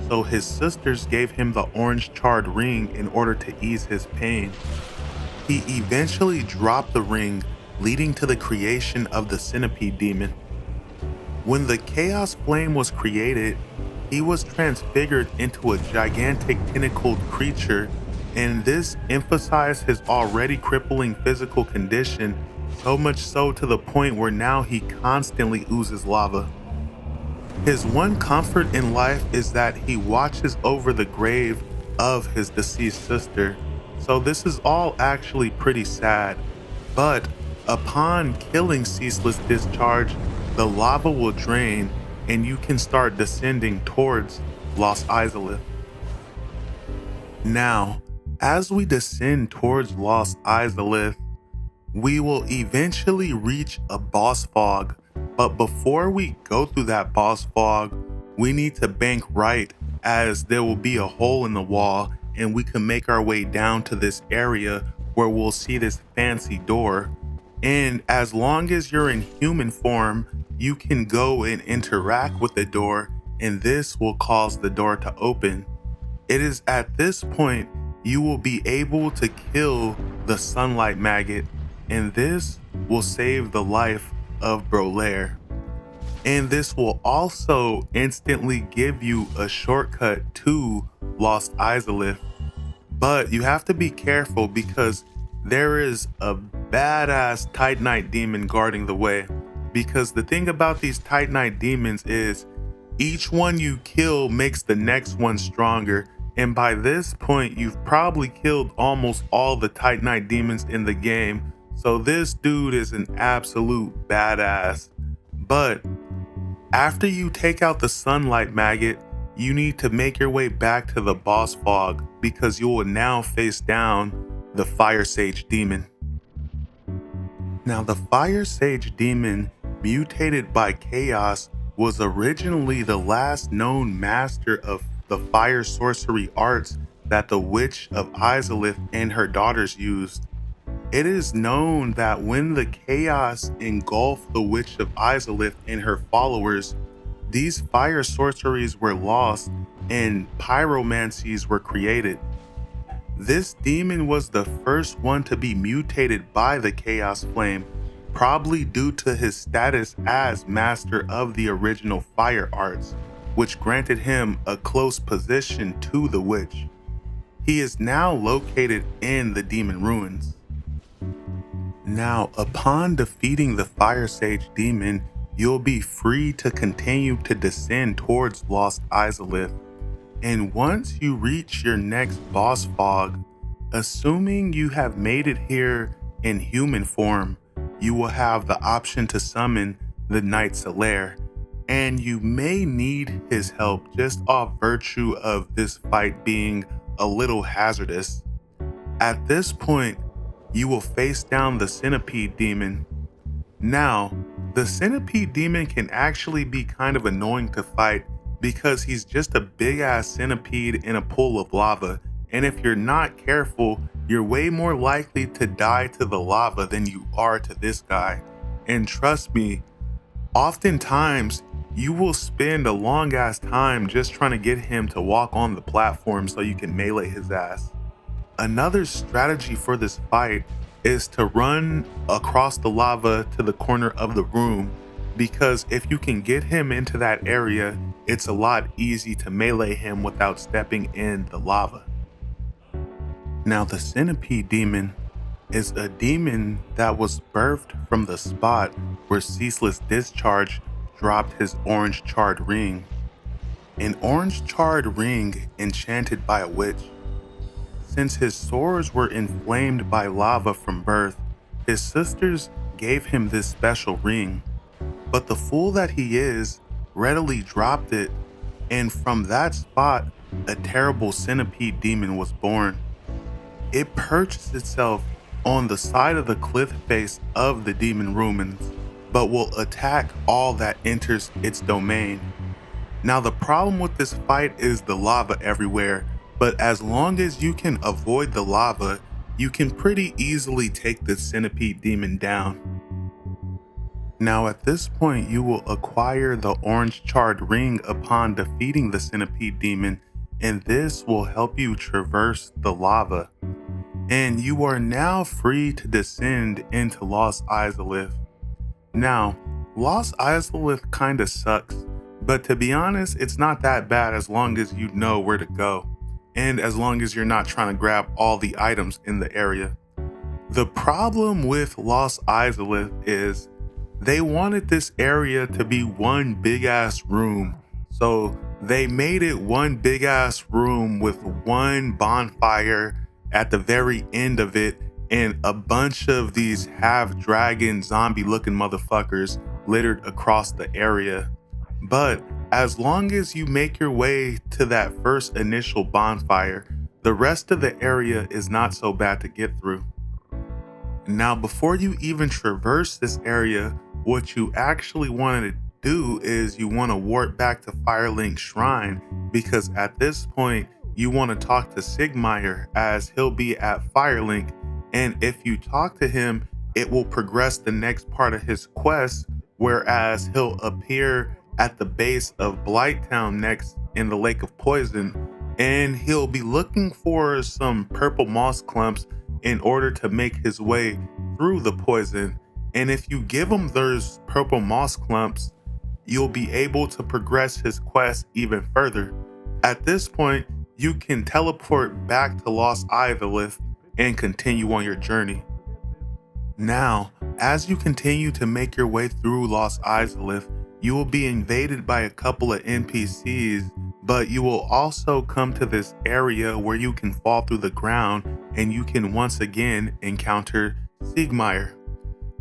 so his sisters gave him the orange charred ring in order to ease his pain. He eventually dropped the ring, leading to the creation of the Centipede Demon. When the Chaos Flame was created, he was transfigured into a gigantic tentacled creature, and this emphasized his already crippling physical condition, so much so to the point where now he constantly oozes lava. His one comfort in life is that he watches over the grave of his deceased sister, so this is all actually pretty sad. But upon killing Ceaseless Discharge, the lava will drain and you can start descending towards Lost Islith. Now, as we descend towards Lost Islith, we will eventually reach a boss fog, but before we go through that boss fog, we need to bank right, as there will be a hole in the wall and we can make our way down to this area where we'll see this fancy door. And as long as you're in human form, you can go and interact with the door, and this will cause the door to open. It is at this point you will be able to kill the Sunlight Maggot, and this will save the life of Brolair. And this will also instantly give you a shortcut to Lost Islith. But you have to be careful because there is a badass Titanite demon guarding the way. Because the thing about these Titanite demons is each one you kill makes the next one stronger. And by this point, you've probably killed almost all the Titanite demons in the game. So this dude is an absolute badass. But after you take out the Sunlight Maggot, you need to make your way back to the boss fog because you will now face down the Fire Sage Demon. Now the Fire Sage Demon, mutated by Chaos, was originally the last known master of the fire sorcery arts that the Witch of Islith and her daughters used. It is known that when the chaos engulfed the Witch of Islith and her followers, these fire sorceries were lost and pyromancies were created. This demon was the first one to be mutated by the Chaos Flame, probably due to his status as master of the original fire arts, which granted him a close position to the witch. He is now located in the demon ruins. Now, upon defeating the Fire Sage Demon, you'll be free to continue to descend towards Lost Islith. And once you reach your next boss fog, assuming you have made it here in human form, you will have the option to summon the Knight Salair, and you may need his help just off virtue of this fight being a little hazardous. At this point, you will face down the Centipede Demon. Now, the Centipede Demon can actually be kind of annoying to fight because he's just a big ass centipede in a pool of lava, and if you're not careful, you're way more likely to die to the lava than you are to this guy. And trust me, oftentimes you will spend a long ass time just trying to get him to walk on the platform so you can melee his ass. Another strategy for this fight is to run across the lava to the corner of the room, because if you can get him into that area, it's a lot easy to melee him without stepping in the lava. Now, the Centipede Demon is a demon that was birthed from the spot where Ceaseless Discharge dropped his orange charred ring. An orange charred ring enchanted by a witch. Since his sores were inflamed by lava from birth, his sisters gave him this special ring. But the fool that he is readily dropped it, and from that spot, a terrible centipede demon was born. It perches itself on the side of the cliff face of the demon ruins, but will attack all that enters its domain. Now the problem with this fight is the lava everywhere, but as long as you can avoid the lava, you can pretty easily take the centipede demon down. Now at this point you will acquire the orange charred ring upon defeating the centipede demon, and this will help you traverse the lava. And you are now free to descend into Lost Izalith. Now, Lost Izalith kinda sucks, but to be honest, it's not that bad as long as you know where to go, and as long as you're not trying to grab all the items in the area. The problem with Lost Izalith is they wanted this area to be one big ass room, so they made it one big ass room with one bonfire at the very end of it and a bunch of these half dragon zombie looking motherfuckers littered across the area. But as long as you make your way to that first initial bonfire, the rest of the area is not so bad to get through. Now before you even traverse this area, what you actually want to do is you want to warp back to Firelink Shrine, because at this point you want to talk to Sigmire as he'll be at Firelink, and if you talk to him it will progress the next part of his quest, whereas he'll appear at the base of Blighttown next in the Lake of Poison, and he'll be looking for some purple moss clumps in order to make his way through the poison. And if you give him those purple moss clumps, you'll be able to progress his quest even further. At this point, you can teleport back to Lost Izalith and continue on your journey. Now, as you continue to make your way through Lost Izalith, you will be invaded by a couple of NPCs, but you will also come to this area where you can fall through the ground and you can once again encounter Sigmire.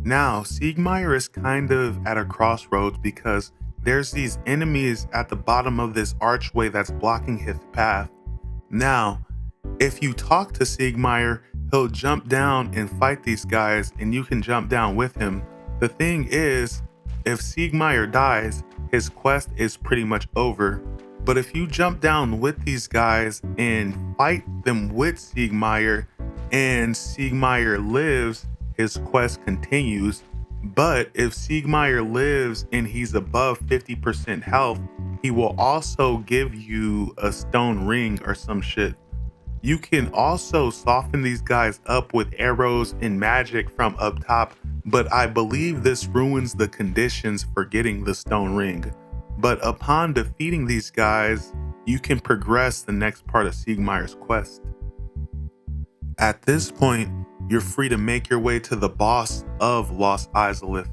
Now, Sigmire is kind of at a crossroads because there's these enemies at the bottom of this archway that's blocking his path. Now, if you talk to Sigmire, he'll jump down and fight these guys and you can jump down with him. The thing is, if Sigmire dies, his quest is pretty much over. But if you jump down with these guys and fight them with Sigmire, and Sigmire lives, his quest continues. But if Sigmire lives and he's above 50% health, he will also give you a stone ring or some shit. You can also soften these guys up with arrows and magic from up top, but I believe this ruins the conditions for getting the stone ring. But upon defeating these guys, you can progress the next part of Sigmire's quest. At this point, you're free to make your way to the boss of Lost Izalith.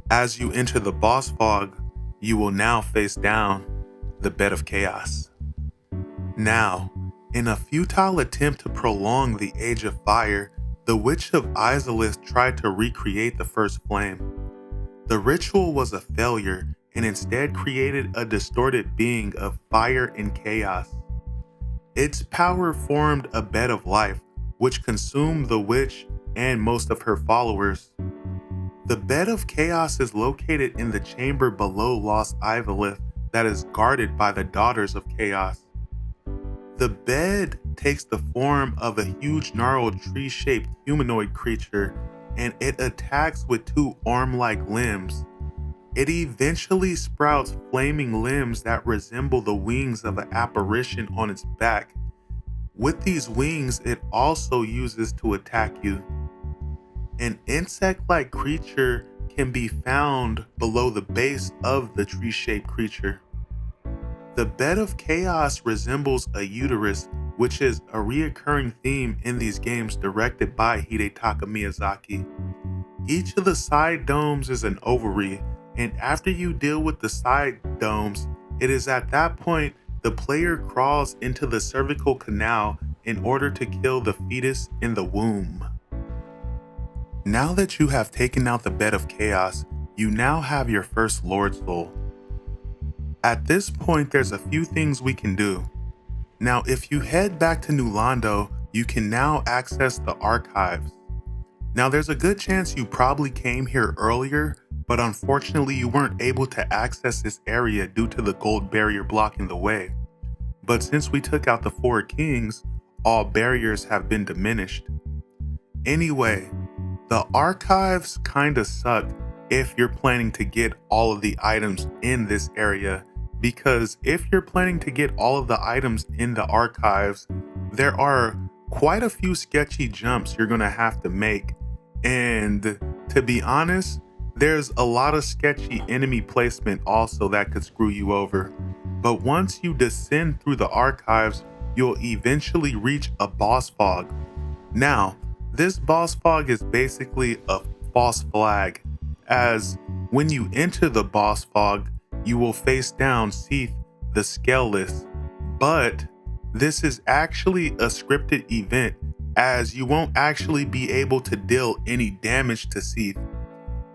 As you enter the boss fog, you will now face down the Bed of Chaos. Now, in a futile attempt to prolong the Age of Fire, the Witch of Izalith tried to recreate the first flame. The ritual was a failure and instead created a distorted being of fire and chaos. Its power formed a bed of life, which consumed the witch and most of her followers. The Bed of Chaos is located in the chamber below Lost Izalith that is guarded by the Daughters of Chaos. The bed takes the form of a huge gnarled tree-shaped humanoid creature, and it attacks with two arm-like limbs. It eventually sprouts flaming limbs that resemble the wings of an apparition on its back. With these wings, it also uses to attack you. An insect-like creature can be found below the base of the tree-shaped creature. The Bed of Chaos resembles a uterus, which is a reoccurring theme in these games directed by Hidetaka Miyazaki. Each of the side domes is an ovary, and after you deal with the side domes, it is at that point the player crawls into the cervical canal in order to kill the fetus in the womb. Now that you have taken out the bed of chaos, you now have your first Lord Soul. At this point, there's a few things we can do. Now, if you head back to New Londo, you can now access the archives. Now, there's a good chance you probably came here earlier, but unfortunately you weren't able to access this area due to the gold barrier blocking the way. But since we took out the 4 kings, all barriers have been diminished. Anyway, the archives kinda suck if you're planning to get all of the items in this area, because if you're planning to get all of the items in the archives, there are quite a few sketchy jumps you're gonna have to make. And to be honest, there's a lot of sketchy enemy placement also that could screw you over. But once you descend through the archives, you'll eventually reach a boss fog. Now, this boss fog is basically a false flag, as when you enter the boss fog, you will face down Seath the Scaleless. But this is actually a scripted event, as you won't actually be able to deal any damage to Seath.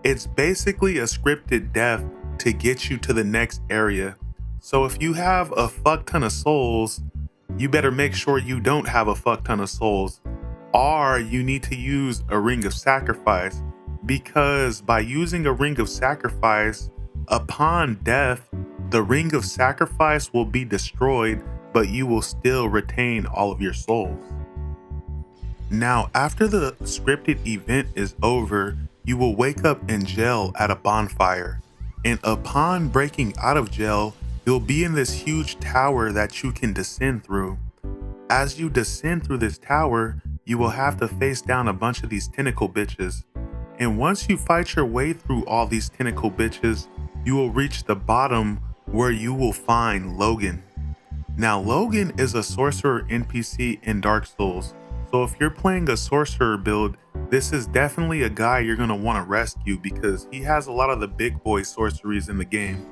It's basically a scripted death to get you to the next area. So if you have a fuck ton of souls, you better make sure you don't have a fuck ton of souls. Or you need to use a ring of sacrifice, because by using a ring of sacrifice, upon death, the ring of sacrifice will be destroyed, but you will still retain all of your souls. Now, after the scripted event is over, you will wake up in jail at a bonfire. And upon breaking out of jail, you'll be in this huge tower that you can descend through. As you descend through this tower, you will have to face down a bunch of these tentacle bitches. And once you fight your way through all these tentacle bitches, you will reach the bottom where you will find Logan. Now, Logan is a sorcerer NPC in Dark Souls. So if you're playing a sorcerer build, this is definitely a guy you're going to want to rescue, because he has a lot of the big boy sorceries in the game.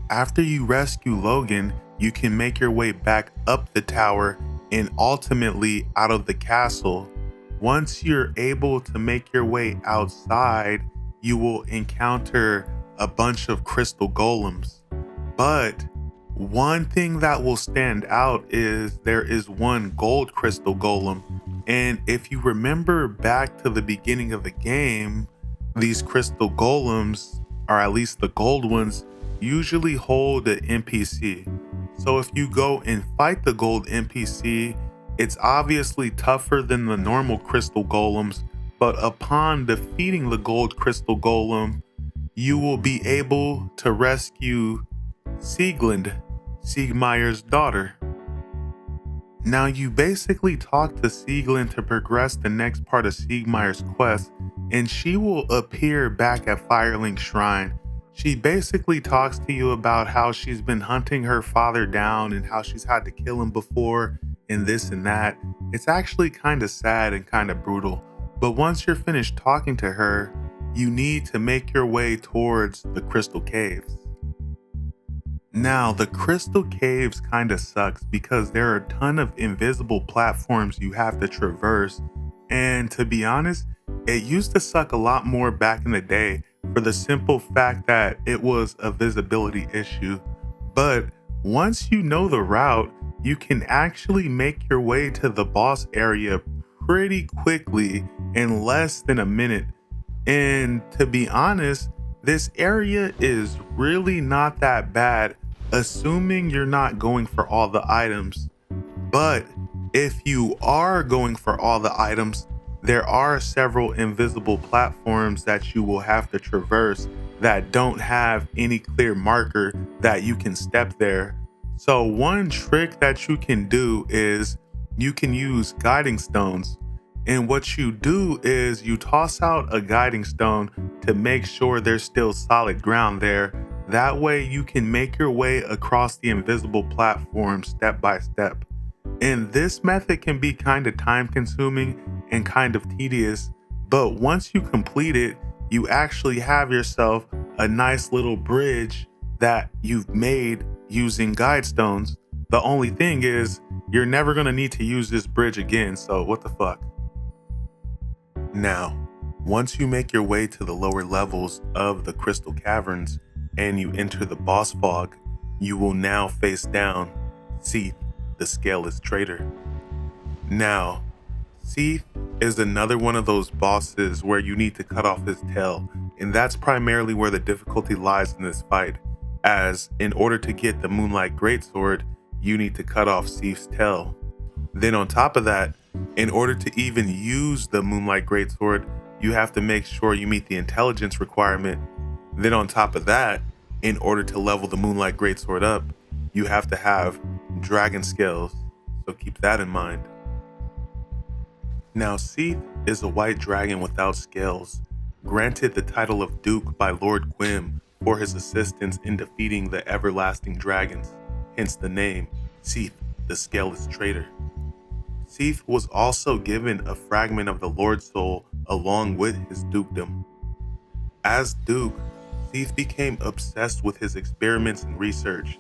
After you rescue Logan, you can make your way back up the tower and ultimately out of the castle. Once you're able to make your way outside, you will encounter a bunch of crystal golems. But one thing that will stand out is there is one gold crystal golem. And if you remember back to the beginning of the game, these crystal golems, or at least the gold ones, usually hold an NPC. So if you go and fight the gold NPC, it's obviously tougher than the normal crystal golems, but upon defeating the gold crystal golem, you will be able to rescue Sieglind, Siegmeyer's daughter. Now, you basically talk to Sieglind to progress the next part of Siegmeyer's quest, and she will appear back at Firelink Shrine. She basically talks to you about how she's been hunting her father down and how she's had to kill him before and this and that. It's actually kind of sad and kind of brutal. But once you're finished talking to her, you need to make your way towards the Crystal Caves. Now, the Crystal Caves kind of sucks because there are a ton of invisible platforms you have to traverse. And to be honest, it used to suck a lot more back in the day for the simple fact that it was a visibility issue. But once you know the route, you can actually make your way to the boss area pretty quickly in less than a minute. And to be honest, this area is really not that bad, assuming you're not going for all the items. But if you are going for all the items, there are several invisible platforms that you will have to traverse that don't have any clear marker that you can step there. So one trick that you can do is you can use guiding stones. And what you do is you toss out a guiding stone to make sure there's still solid ground there. That way you can make your way across the invisible platform step by step. And this method can be kind of time consuming and kind of tedious, but once you complete it, you actually have yourself a nice little bridge that you've made using guide stones. The only thing is you're never gonna need to use this bridge again, so what the fuck? Now, once you make your way to the lower levels of the Crystal Caverns and you enter the boss fog, you will now face down Ceaseless, the Scaleless Traitor. Now, Ceaseless is another one of those bosses where you need to cut off his tail, and that's primarily where the difficulty lies in this fight, as in order to get the Moonlight Greatsword, you need to cut off Ceaseless' tail. Then on top of that, in order to even use the Moonlight Greatsword, you have to make sure you meet the intelligence requirement. Then on top of that, in order to level the Moonlight Greatsword up, you have to have dragon scales, so keep that in mind. Now, Ceaseless is a white dragon without scales, granted the title of Duke by Lord Gwyn for his assistance in defeating the everlasting dragons, hence the name Ceaseless, the Scaleless Traitor. Ceaseless was also given a fragment of the Lord Soul along with his dukedom. As Duke, Ceaseless became obsessed with his experiments and research.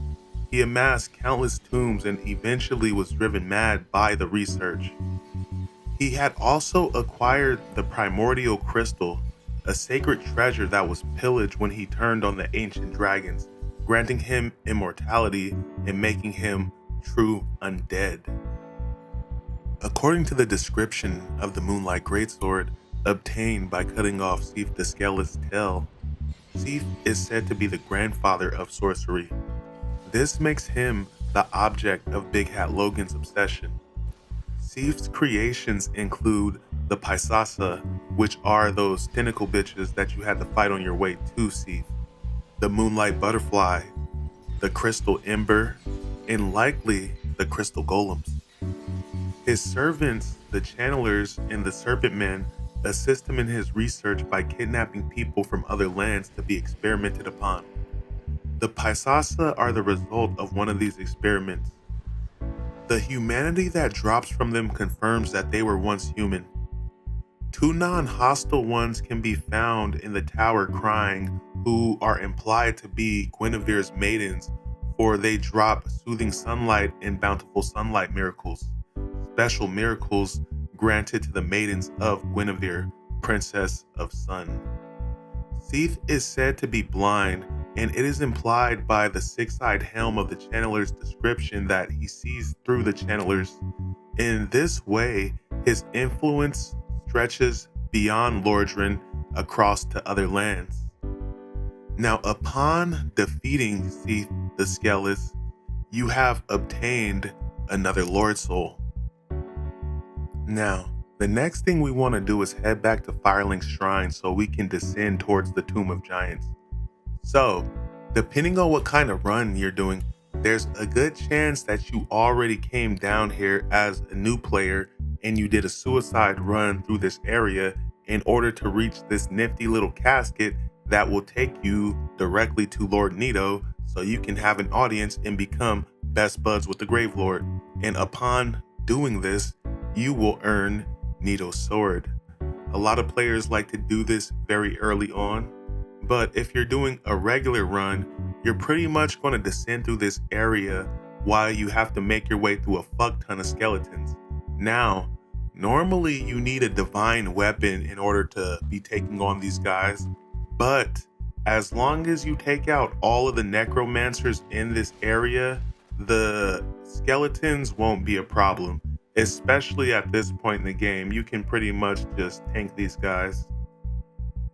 He amassed countless tombs and eventually was driven mad by the research. He had also acquired the primordial crystal, a sacred treasure that was pillaged when he turned on the ancient dragons, granting him immortality and making him true undead. According to the description of the Moonlight Greatsword obtained by cutting off Ceaseless the Scaleless tail, Ceaseless is said to be the grandfather of sorcery. This makes him the object of Big Hat Logan's obsession. Ceaseless' creations include the Paisasa, which are those tentacle bitches that you had to fight on your way to Ceaseless, the Moonlight Butterfly, the Crystal Ember, and likely the Crystal Golems. His servants, the Channelers and the Serpent Men, assist him in his research by kidnapping people from other lands to be experimented upon. The Paisasa are the result of one of these experiments. The humanity that drops from them confirms that they were once human. Two non-hostile ones can be found in the tower crying, who are implied to be Guinevere's maidens, for they drop soothing sunlight and bountiful sunlight miracles, special miracles granted to the maidens of Guinevere, Princess of Sun. Ceaseless is said to be blind, and it is implied by the six-eyed helm of the Channeler's description that he sees through the Channelers. In this way, his influence stretches beyond Lorden across to other lands. Now, upon defeating Ceaseless the Scaleless, you have obtained another Lord Soul. Now, the next thing we want to do is head back to Fireling's Shrine so we can descend towards the Tomb of Giants. So, depending on what kind of run you're doing, there's a good chance that you already came down here as a new player and you did a suicide run through this area in order to reach this nifty little casket that will take you directly to Lord Nito so you can have an audience and become best buds with the Grave Lord. And upon doing this, you will earn Nito's sword. A lot of players like to do this very early on, but if you're doing a regular run, you're pretty much going to descend through this area while you have to make your way through a fuck ton of skeletons. Now, normally you need a divine weapon in order to be taking on these guys, but as long as you take out all of the necromancers in this area, the skeletons won't be a problem. Especially at this point in the game, you can pretty much just tank these guys.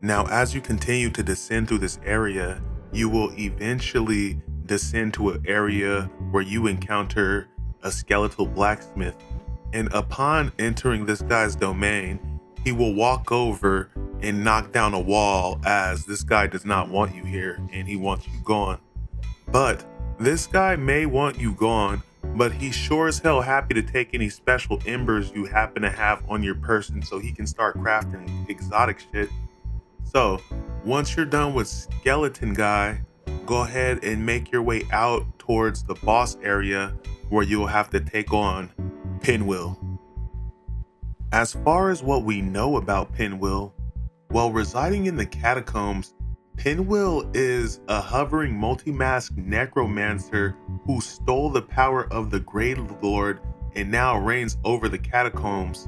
Now, as you continue to descend through this area, you will eventually descend to an area where you encounter a skeletal blacksmith. And upon entering this guy's domain, he will walk over and knock down a wall, as this guy does not want you here and he wants you gone. But this guy may want you gone, but he's sure as hell happy to take any special embers you happen to have on your person so he can start crafting exotic shit. So once you're done with Skeleton Guy, go ahead and make your way out towards the boss area where you'll have to take on Pinwheel. As far as what we know about Pinwheel, while residing in the catacombs, Pinwheel is a hovering multi-masked necromancer who stole the power of the Grave Lord and now reigns over the catacombs.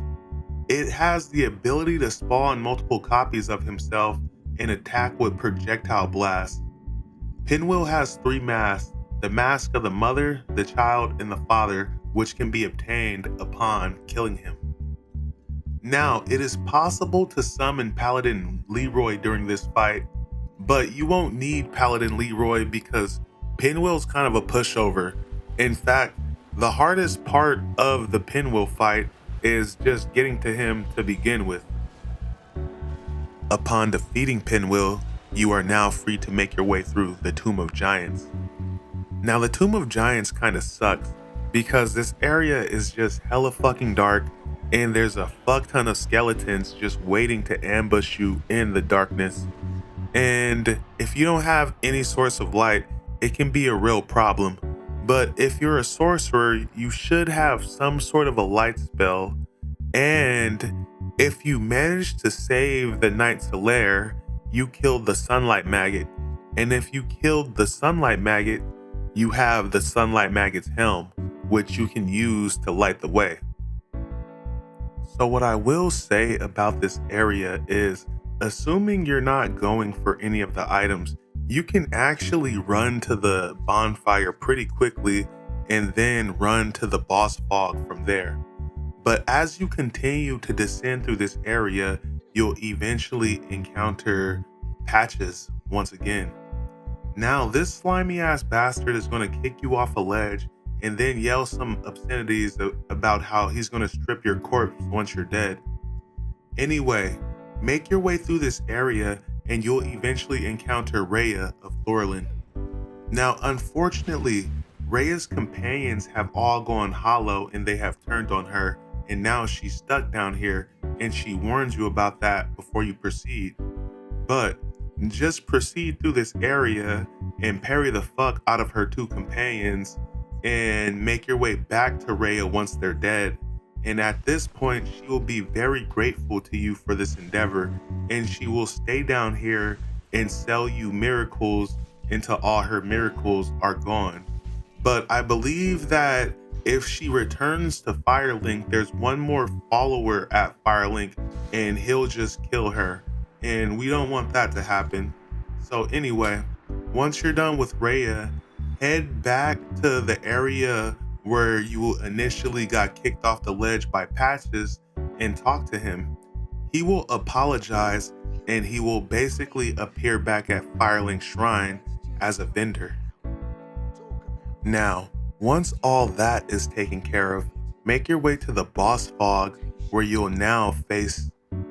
It has the ability to spawn multiple copies of himself and attack with projectile blasts. Pinwheel has 3 masks: the mask of the mother, the child, and the father, which can be obtained upon killing him. Now, it is possible to summon Paladin Leroy during this fight, but you won't need Paladin Leroy because Pinwheel's kind of a pushover. In fact, the hardest part of the Pinwheel fight is just getting to him to begin with. Upon defeating Pinwheel, you are now free to make your way through the Tomb of Giants. Now, the Tomb of Giants kind of sucks because this area is just hella fucking dark and there's a fuck ton of skeletons just waiting to ambush you in the darkness. And if you don't have any source of light, it can be a real problem. But if you're a sorcerer, you should have some sort of a light spell. And if you manage to save the Knight Salair, you killed the Sunlight Maggot. And if you killed the Sunlight Maggot, you have the Sunlight Maggot's helm, which you can use to light the way. So what I will say about this area is, assuming you're not going for any of the items, you can actually run to the bonfire pretty quickly and then run to the boss fog from there. But as you continue to descend through this area, you'll eventually encounter Patches once again. Now, this slimy ass bastard is going to kick you off a ledge and then yell some obscenities about how he's going to strip your corpse once you're dead. Anyway, make your way through this area and you'll eventually encounter Rhea of Thorlin. Now, unfortunately, Rhea's companions have all gone hollow and they have turned on her, and now she's stuck down here, and she warns you about that before you proceed. But just proceed through this area and parry the fuck out of her 2 companions and make your way back to Rhea once they're dead. And at this point, she will be very grateful to you for this endeavor, and she will stay down here and sell you miracles until all her miracles are gone. But I believe that if she returns to Firelink, there's one more follower at Firelink and he'll just kill her. And we don't want that to happen. So anyway, once you're done with Rhea, head back to the area where you initially got kicked off the ledge by Patches and talk to him. He will apologize and he will basically appear back at Firelink Shrine as a vendor. Now, once all that is taken care of, make your way to the boss fog where you'll now face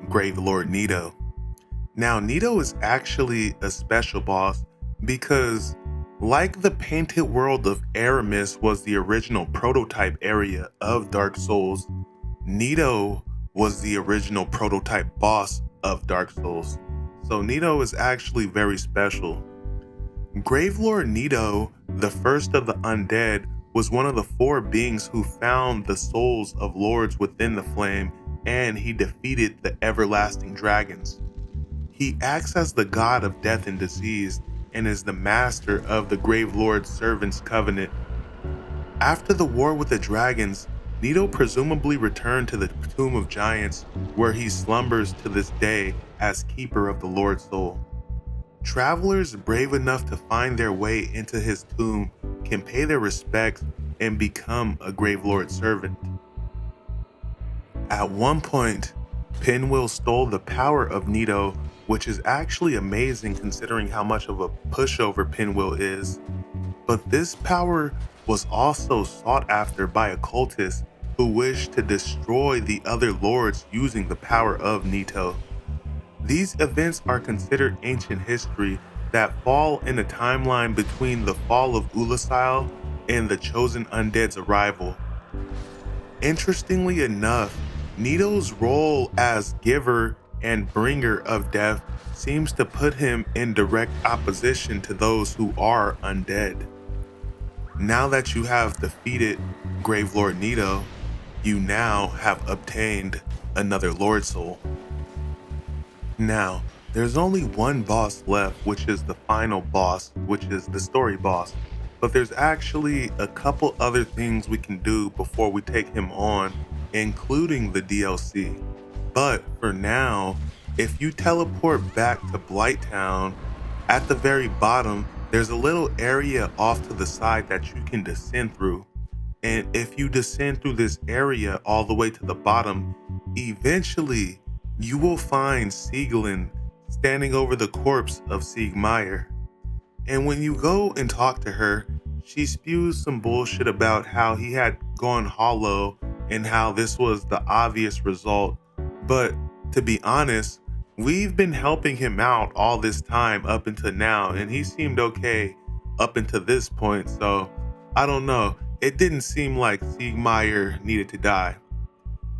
Grave Lord Nito. Now, Nito is actually a special boss because, like the Painted World of Aramis was the original prototype area of Dark Souls, Nito was the original prototype boss of Dark Souls. So Nito is actually very special. Gravelord Nito, the first of the undead, was one of the 4 beings who found the souls of lords within the flame, and he defeated the everlasting dragons. He acts as the god of death and disease, and is the master of the Gravelord's Servants Covenant. After the war with the dragons, Nito presumably returned to the Tomb of Giants, where he slumbers to this day as keeper of the Lord's Soul. Travelers brave enough to find their way into his tomb can pay their respects and become a Gravelord servant. At one point, Pinwheel stole the power of Nito, which is actually amazing considering how much of a pushover Pinwheel is. But this power was also sought after by occultists who wished to destroy the other lords using the power of Nito. These events are considered ancient history that fall in a timeline between the fall of Ulasil and the chosen undead's arrival. Interestingly enough, Nito's role as giver and bringer of death seems to put him in direct opposition to those who are undead. Now that you have defeated Gravelord Nito, you now have obtained another Lord Soul. Now, there's only one boss left, which is the final boss, which is the story boss. but there's actually a couple other things we can do before we take him on, including the DLC. But for now, if you teleport back to Blighttown, at the very bottom, there's a little area off to the side that you can descend through. And if you descend through this area all the way to the bottom, eventually you will find Sieglin standing over the corpse of Siegmeyer. And when you go and talk to her, she spews some bullshit about how he had gone hollow and how this was the obvious result. But to be honest, we've been helping him out all this time up until now, and he seemed okay up until this point, so I don't know. It didn't seem like Siegmeyer needed to die.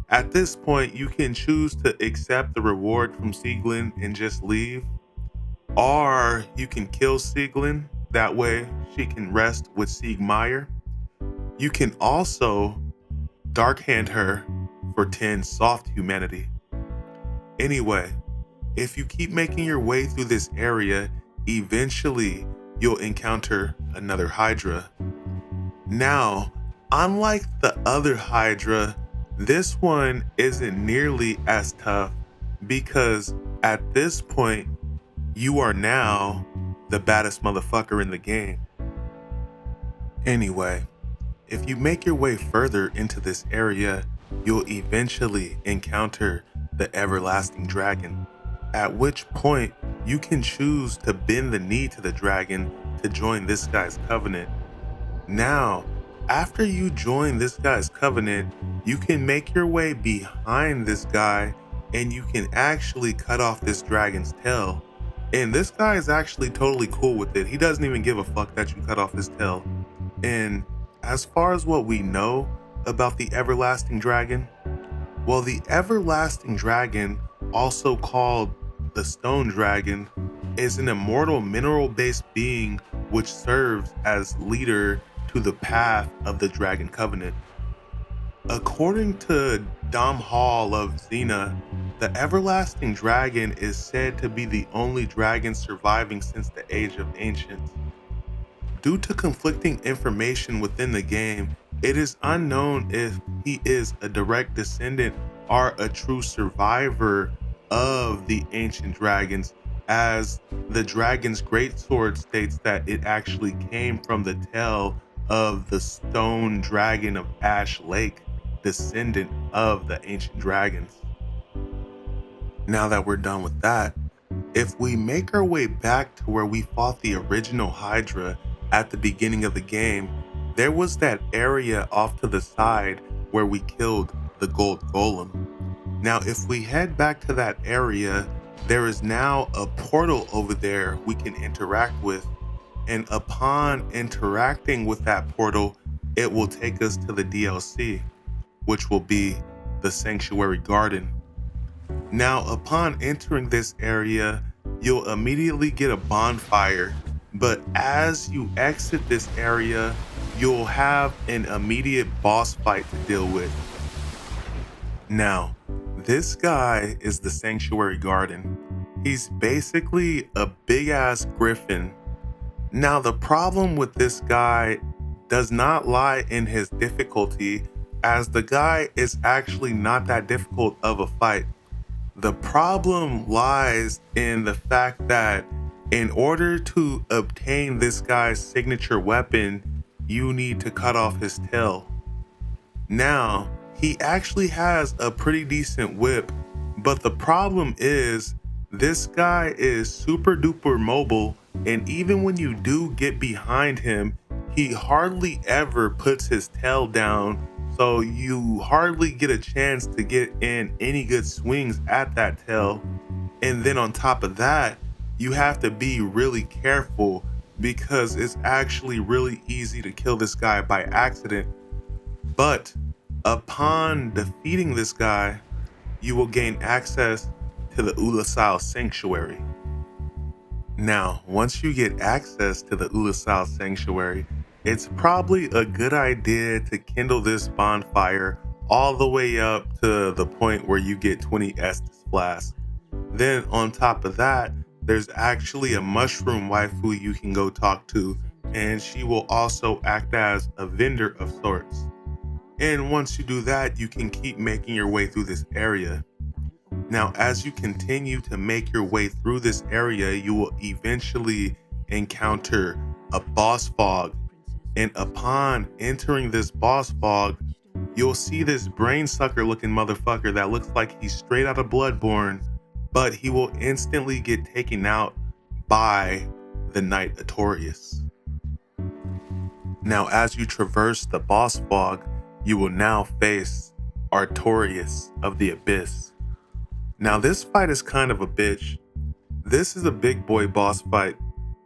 At this point, you can choose to accept the reward from Sieglin and just leave, or you can kill Sieglin, that way she can rest with Siegmeyer. You can also darkhand her for 10 soft humanity. Anyway, if you keep making your way through this area, eventually you'll encounter another Hydra. Now, unlike the other Hydra, this one isn't nearly as tough because at this point, you are now the baddest motherfucker in the game. Anyway, if you make your way further into this area, you'll eventually encounter the Everlasting Dragon, at which point you can choose to bend the knee to the dragon to join this guy's covenant. Now, after you join this guy's covenant, you can make your way behind this guy and you can actually cut off this dragon's tail. And this guy is actually totally cool with it. He doesn't even give a fuck that you cut off his tail. And as far as what we know about the Everlasting Dragon, well, the Everlasting Dragon, also called the Stone Dragon, is an immortal mineral-based being which serves as leader to the path of the Dragon Covenant. According to Dom Hall of Xena, the Everlasting Dragon is said to be the only dragon surviving since the Age of Ancients. Due to conflicting information within the game, it is unknown if he is a direct descendant or a true survivor of the ancient dragons, as the dragon's greatsword states that it actually came from the tail of the stone dragon of Ash Lake, descendant of the ancient dragons. Now that we're done with that, if we make our way back to where we fought the original Hydra at the beginning of the game, there was that area off to the side where we killed the Gold Golem. Now, if we head back to that area, there is now a portal over there we can interact with. And upon interacting with that portal, it will take us to the DLC, which will be the Sanctuary Garden. Now, upon entering this area, you'll immediately get a bonfire, but as you exit this area, you'll have an immediate boss fight to deal with. Now, this guy is the Sanctuary Garden. He's basically a big ass griffin. Now, the problem with this guy does not lie in his difficulty, as the guy is actually not that difficult of a fight. The problem lies in the fact that in order to obtain this guy's signature weapon, you need to cut off his tail. Now, he actually has a pretty decent whip, but the problem is this guy is super duper mobile, and even when you do get behind him, he hardly ever puts his tail down, so you hardly get a chance to get in any good swings at that tail. And then on top of that, you have to be really careful because it's actually really easy to kill this guy by accident. But upon defeating this guy, you will gain access to the Ulasail Sanctuary. Now, once you get access to the Ulasail Sanctuary, it's probably a good idea to kindle this bonfire all the way up to the point where you get 20 Estus Flasks. Then on top of that, there's actually a mushroom waifu you can go talk to and she will also act as a vendor of sorts. And once you do that, you can keep making your way through this area. Now, as you continue to make your way through this area, you will eventually encounter a boss fog. And upon entering this boss fog, you'll see this brain sucker looking motherfucker that looks like he's straight out of Bloodborne, but he will instantly get taken out by the Knight Artorias. Now, as you traverse the boss fog, you will now face Artorias of the Abyss. Now, this fight is kind of a bitch. This is a big boy boss fight.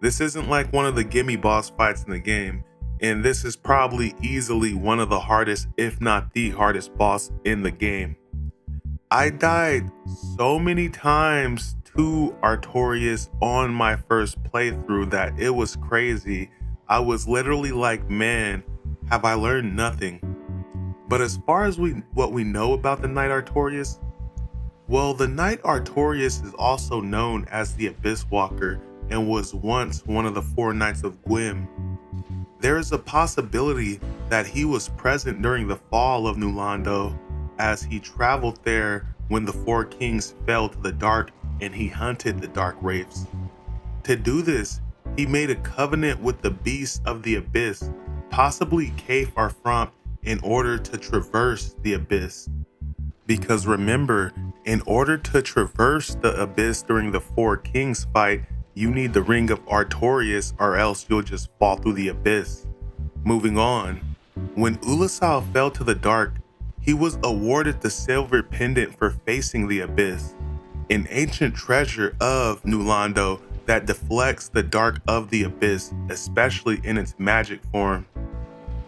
This isn't like one of the gimme boss fights in the game, and this is probably easily one of the hardest, if not the hardest boss in the game. I died so many times to Artorias on my first playthrough that it was crazy. I was literally like, man, have I learned nothing? But as far as what we know about the Knight Artorias, well, the Knight Artorias is also known as the Abyss Walker and was once one of the 4 Knights of Gwyn. There is a possibility that he was present during the fall of New Londo, as he traveled there when the 4 kings fell to the dark and he hunted the dark wraiths. To do this, he made a covenant with the beasts of the abyss, possibly Kaer Demon, in order to traverse the abyss. Because remember, in order to traverse the abyss during the 4 kings fight, you need the Ring of Artorias, or else you'll just fall through the abyss. Moving on, when Oolacile fell to the dark, he was awarded the Silver Pendant for facing the abyss, an ancient treasure of New Londo that deflects the dark of the abyss, especially in its magic form.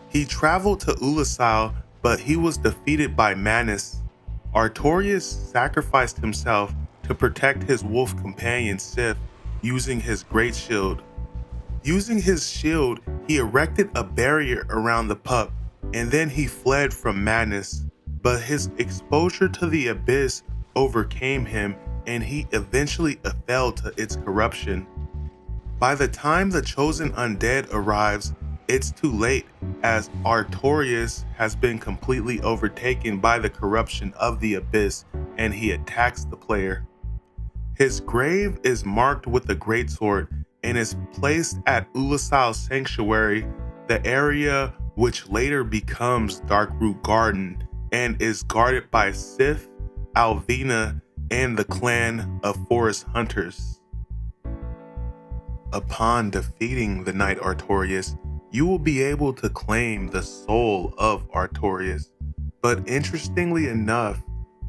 He traveled to Oolacile, but he was defeated by Manus. Artorias sacrificed himself to protect his wolf companion Sif using his great shield. Using his shield, he erected a barrier around the pup, and then he fled from Manus, but his exposure to the abyss overcame him and he eventually fell to its corruption. By the time the chosen undead arrives, it's too late, as Artorias has been completely overtaken by the corruption of the abyss and he attacks the player. His grave is marked with a greatsword and is placed at Oolacile's sanctuary, the area which later becomes Darkroot Garden and is guarded by Sif, Alvina, and the clan of Forest Hunters. Upon defeating the Knight Artorias, you will be able to claim the soul of Artorias. But interestingly enough,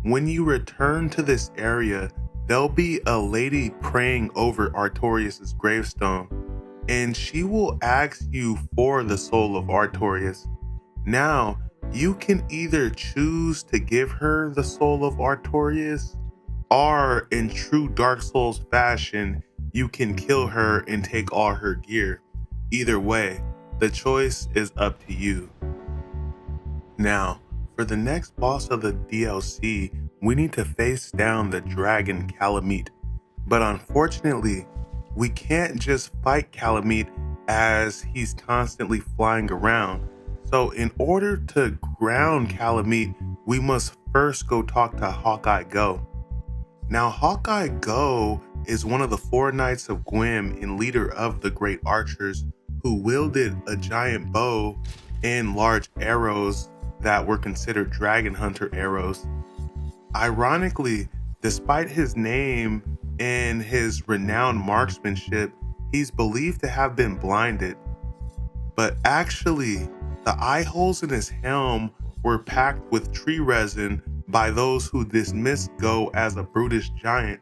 when you return to this area, there'll be a lady praying over Artorias' gravestone, and she will ask you for the soul of Artorias. Now, you can either choose to give her the soul of Artorias, or in true Dark Souls fashion, you can kill her and take all her gear. Either way, the choice is up to you. Now, for the next boss of the DLC, we need to face down the dragon Kalameet. But unfortunately, we can't just fight Kalameet as he's constantly flying around. So in order to ground Kalameet, we must first go talk to Hawkeye Go. Now, Hawkeye Go is one of the 4 Knights of Gwyn and leader of the Great Archers, who wielded a giant bow and large arrows that were considered dragon hunter arrows. Ironically, despite his name and his renowned marksmanship, he's believed to have been blinded. But actually, the eye holes in his helm were packed with tree resin by those who dismissed Go as a brutish giant.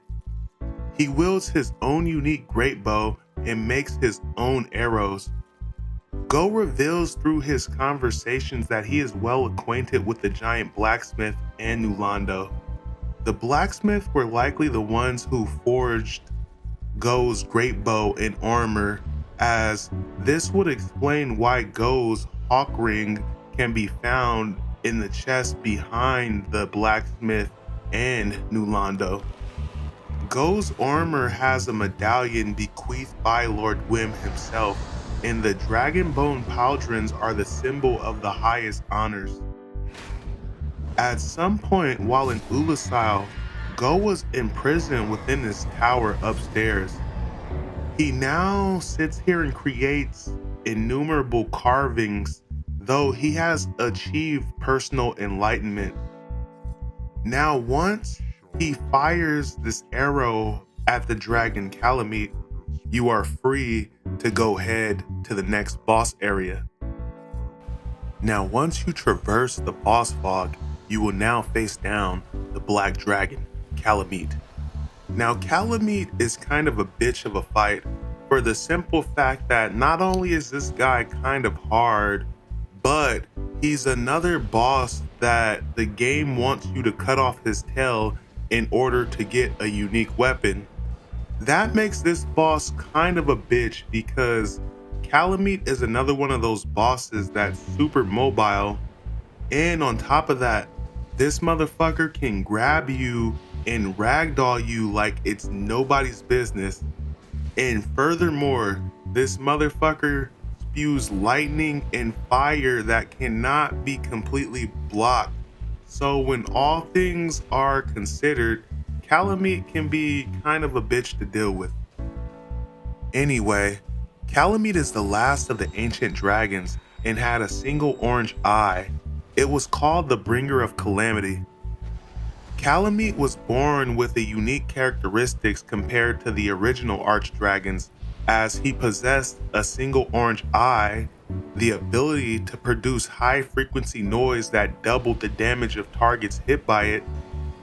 He wields his own unique great bow and makes his own arrows. Go reveals through his conversations that he is well acquainted with the giant Blacksmith and New Londo. The Blacksmith were likely the ones who forged Go's great bow and armor, as this would explain why Go's hawk ring can be found in the chest behind the Blacksmith and New Londo. Go's armor has a medallion bequeathed by Lord Gwyn himself, and the dragon bone pauldrons are the symbol of the highest honors. At some point while in Ulasil, Go was imprisoned within this tower upstairs. He now sits here and creates innumerable carvings, though he has achieved personal enlightenment. Now, once he fires this arrow at the dragon Calamite, you are free to go head to the next boss area. Now, once you traverse the boss fog, you will now face down the black dragon, Calamite. Now, Calamite is kind of a bitch of a fight for the simple fact that not only is this guy kind of hard, but he's another boss that the game wants you to cut off his tail in order to get a unique weapon. That makes this boss kind of a bitch because Calamite is another one of those bosses that's super mobile, and on top of that, this motherfucker can grab you and ragdoll you like it's nobody's business. And furthermore, this motherfucker spews lightning and fire that cannot be completely blocked. So when all things are considered, Calamite can be kind of a bitch to deal with. Anyway, Calamite is the last of the ancient dragons and had a single orange eye. It was called the Bringer of Calamity. Calamite was born with a unique characteristics compared to the original archdragons, as he possessed a single orange eye, the ability to produce high frequency noise that doubled the damage of targets hit by it,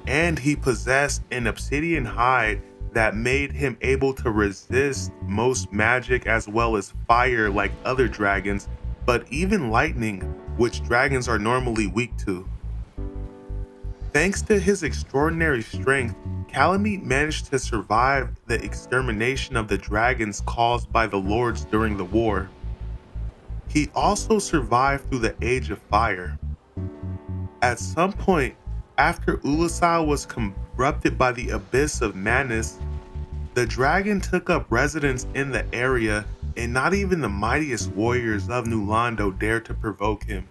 and he possessed an obsidian hide that made him able to resist most magic as well as fire like other dragons, but even lightning, which dragons are normally weak to. Thanks to his extraordinary strength, Calamite managed to survive the extermination of the dragons caused by the lords during the war. He also survived through the Age of Fire. At some point, after Ulasil was corrupted by the Abyss of Madness, the dragon took up residence in the area, and not even the mightiest warriors of New Londo dared to provoke him.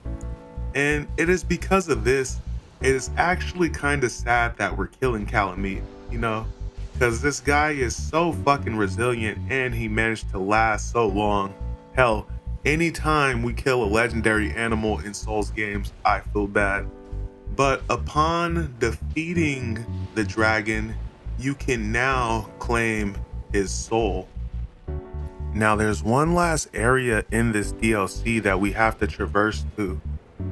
And it is because of this, it is actually kind of sad that we're killing Calamite, you know? Because this guy is so fucking resilient and he managed to last so long. Hell, anytime we kill a legendary animal in Souls games, I feel bad. But upon defeating the dragon, you can now claim his soul. Now there's one last area in this DLC that we have to traverse to.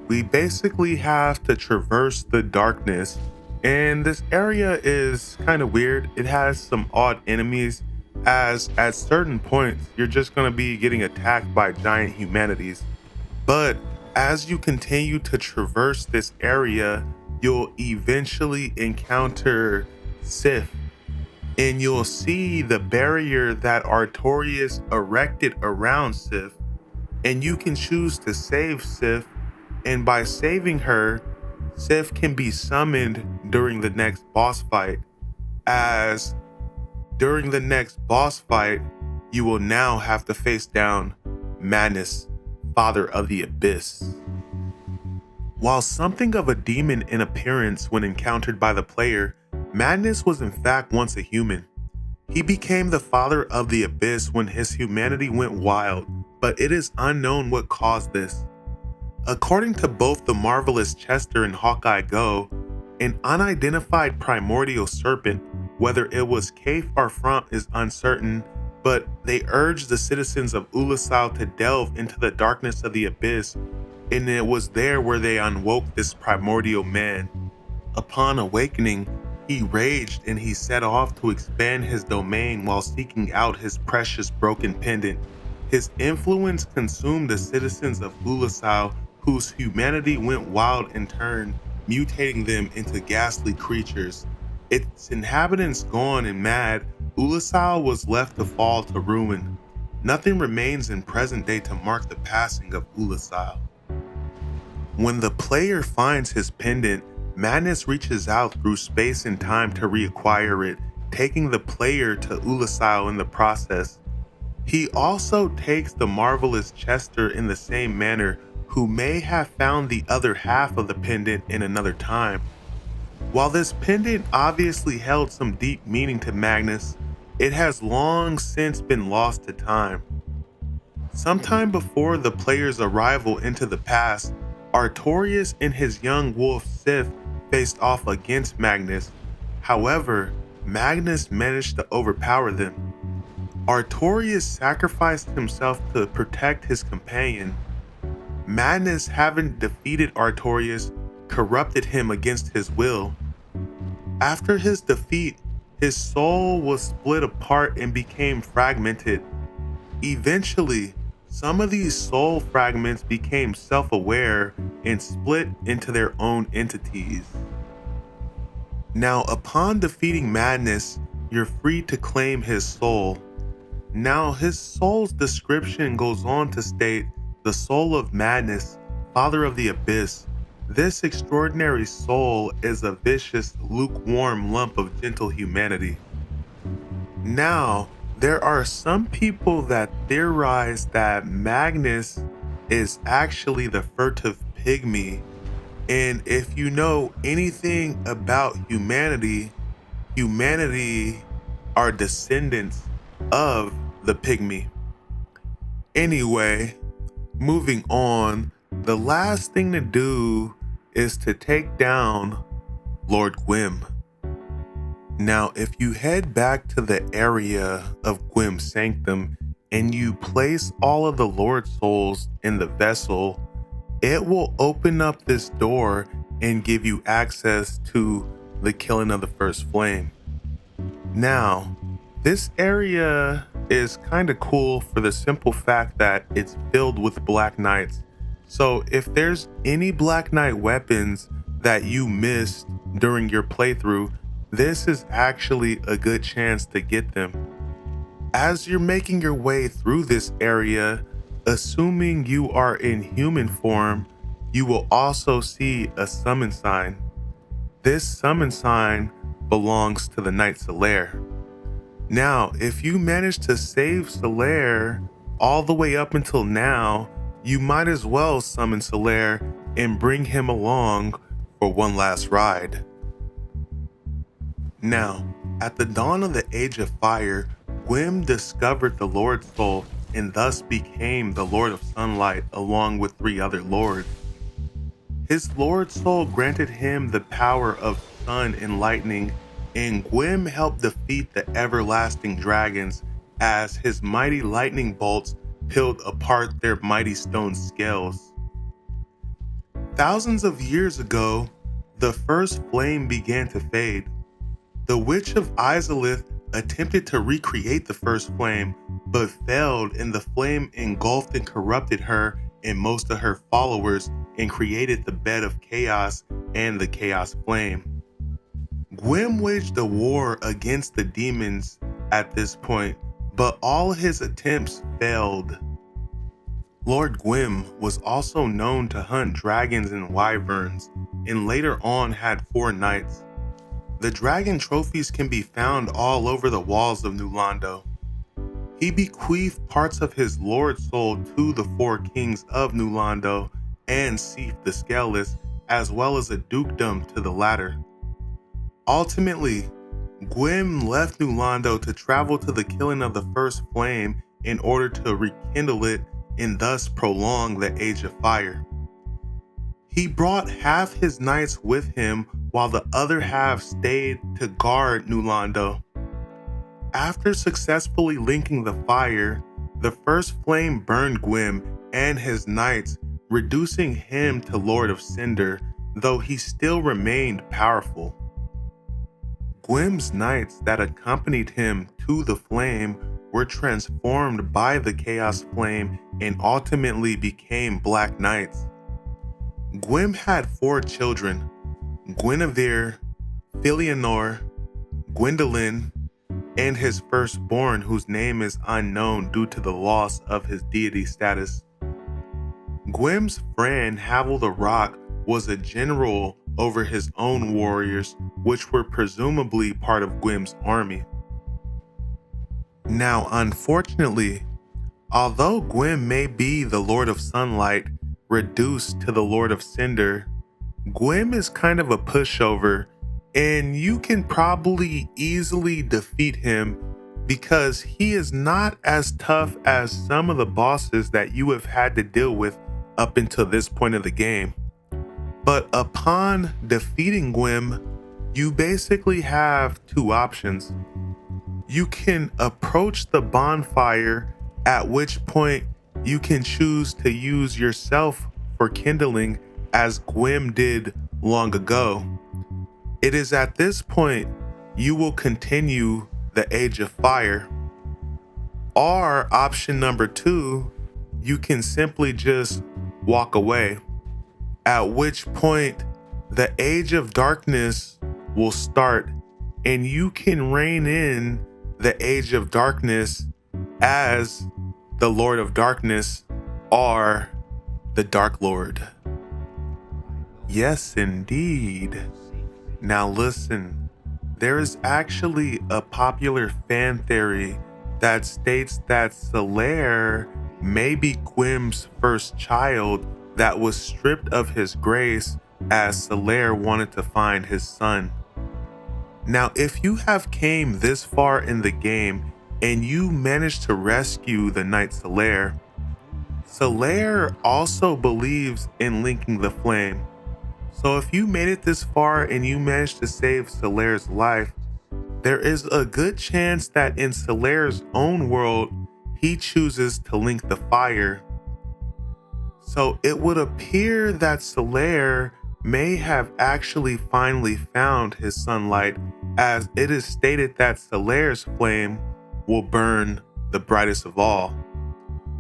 We basically have to traverse the darkness, and this area is kind of weird. It has some odd enemies, as at certain points you're just going to be getting attacked by giant humanities. But as you continue to traverse this area, you'll eventually encounter Sif, and you'll see the barrier that Artorias erected around Sif, and you can choose to save Sif, and by saving her, Sif can be summoned during the next boss fight, as during the next boss fight, you will now have to face down Madness, Father of the Abyss. While something of a demon in appearance when encountered by the player, Madness was in fact once a human. He became the Father of the Abyss when his humanity went wild, but it is unknown what caused this. According to both the Marvelous Chester and Hawkeye Go, an unidentified primordial serpent, whether it was Kaef or Front is uncertain, but they urged the citizens of Ulasil to delve into the darkness of the abyss, and it was there where they unwoke this primordial man. Upon awakening, he raged and he set off to expand his domain while seeking out his precious broken pendant. His influence consumed the citizens of Ulasil, whose humanity went wild in turn, mutating them into ghastly creatures. Its inhabitants gone and mad, Ulasil was left to fall to ruin. Nothing remains in present day to mark the passing of Ulasil. When the player finds his pendant, Madness reaches out through space and time to reacquire it, taking the player to Ulasil in the process. He also takes the marvelous Chester in the same manner, who may have found the other half of the pendant in another time. While this pendant obviously held some deep meaning to Magnus, it has long since been lost to time. Sometime before the player's arrival into the past, Artorias and his young wolf Sif faced off against Magnus. However, Magnus managed to overpower them. Artorias sacrificed himself to protect his companion. Magnus, having defeated Artorias, corrupted him against his will. After his defeat, his soul was split apart and became fragmented. Eventually, some of these soul fragments became self-aware and split into their own entities. Now, upon defeating Magnus, you're free to claim his soul. Now, his soul's description goes on to state, the soul of Magnus, father of the abyss. This extraordinary soul is a vicious, lukewarm lump of gentle humanity. Now, there are some people that theorize that Magnus is actually the furtive pygmy, and if you know anything about humanity are descendants of the pygmy. Anyway, moving on, the last thing to do is to take down Lord Gwym. Now, if you head back to the area of Gwym's sanctum and you place all of the Lord souls in the vessel, it will open up this door and give you access to the killing of the first flame. Now, this area is kind of cool for the simple fact that it's filled with Black Knights. So if there's any Black Knight weapons that you missed during your playthrough, this is actually a good chance to get them. As you're making your way through this area, assuming you are in human form, you will also see a summon sign. This summon sign belongs to the Knight Salair. Now, if you manage to save Salair all the way up until now, you might as well summon Salair and bring him along for one last ride. Now, at the dawn of the Age of Fire, Gwym discovered the Lord Soul and thus became the Lord of Sunlight along with 3 other lords. His Lord Soul granted him the power of sun and lightning, and Gwym helped defeat the everlasting dragons as his mighty lightning bolts peeled apart their mighty stone scales. Thousands of years ago, the first flame began to fade. The Witch of Izalith attempted to recreate the first flame, but failed, and the flame engulfed and corrupted her and most of her followers and created the bed of chaos and the chaos flame. Gwym waged a war against the demons at this point, but all his attempts failed. Lord Gwym was also known to hunt dragons and wyverns, and later on had 4 knights. The dragon trophies can be found all over the walls of New Londo. He bequeathed parts of his Lord Soul to the 4 kings of New Londo and Seath the Scaleless, as well as a dukedom to the latter. Ultimately, Gwym left New Londo to travel to the killing of the first flame in order to rekindle it and thus prolong the Age of Fire. He brought half his knights with him while the other half stayed to guard New Londo. After successfully linking the fire, the first flame burned Gwym and his knights, reducing him to Lord of Cinder, though he still remained powerful. Gwym's knights that accompanied him to the flame were transformed by the Chaos Flame and ultimately became Black Knights. Gwym had 4 children: Guinevere, Filianor, Gwyndolin, and his firstborn, whose name is unknown due to the loss of his deity status. Gwym's friend Havel the Rock was a general over his own warriors, which were presumably part of Gwym's army. Now, unfortunately, Although Gwyn may be the Lord of Sunlight reduced to the Lord of Cinder, Gwyn is kind of a pushover, and you can probably easily defeat him because he is not as tough as some of the bosses that you have had to deal with up until this point of the game. But upon defeating Gwyn, you basically have two options. You can approach the bonfire, at which point you can choose to use yourself for kindling as Gwyn did long ago. It is at this point you will continue the Age of Fire. Or option number 2, you can simply just walk away, at which point the Age of Darkness will start and you can reign in the Age of Darkness as the Lord of Darkness or the Dark Lord. Yes, indeed. Now listen, there is actually a popular fan theory that states that Salair may be Gwyn's first child that was stripped of his grace as Salair wanted to find his son. Now, if you have came this far in the game and you managed to rescue the Knight Salair, Salair also believes in linking the flame. So if you made it this far and you managed to save Salair's life, there is a good chance that in Salair's own world, he chooses to link the fire. So it would appear that Salair may have actually finally found his sunlight, as it is stated that Salair's flame will burn the brightest of all.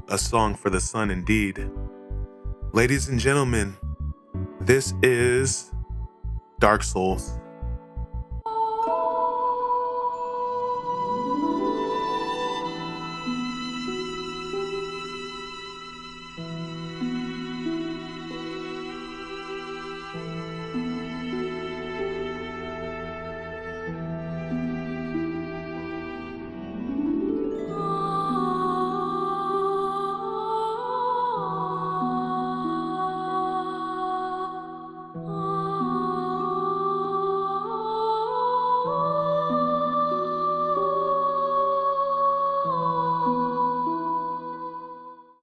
A song for the sun indeed. Ladies and gentlemen, this is Dark Souls.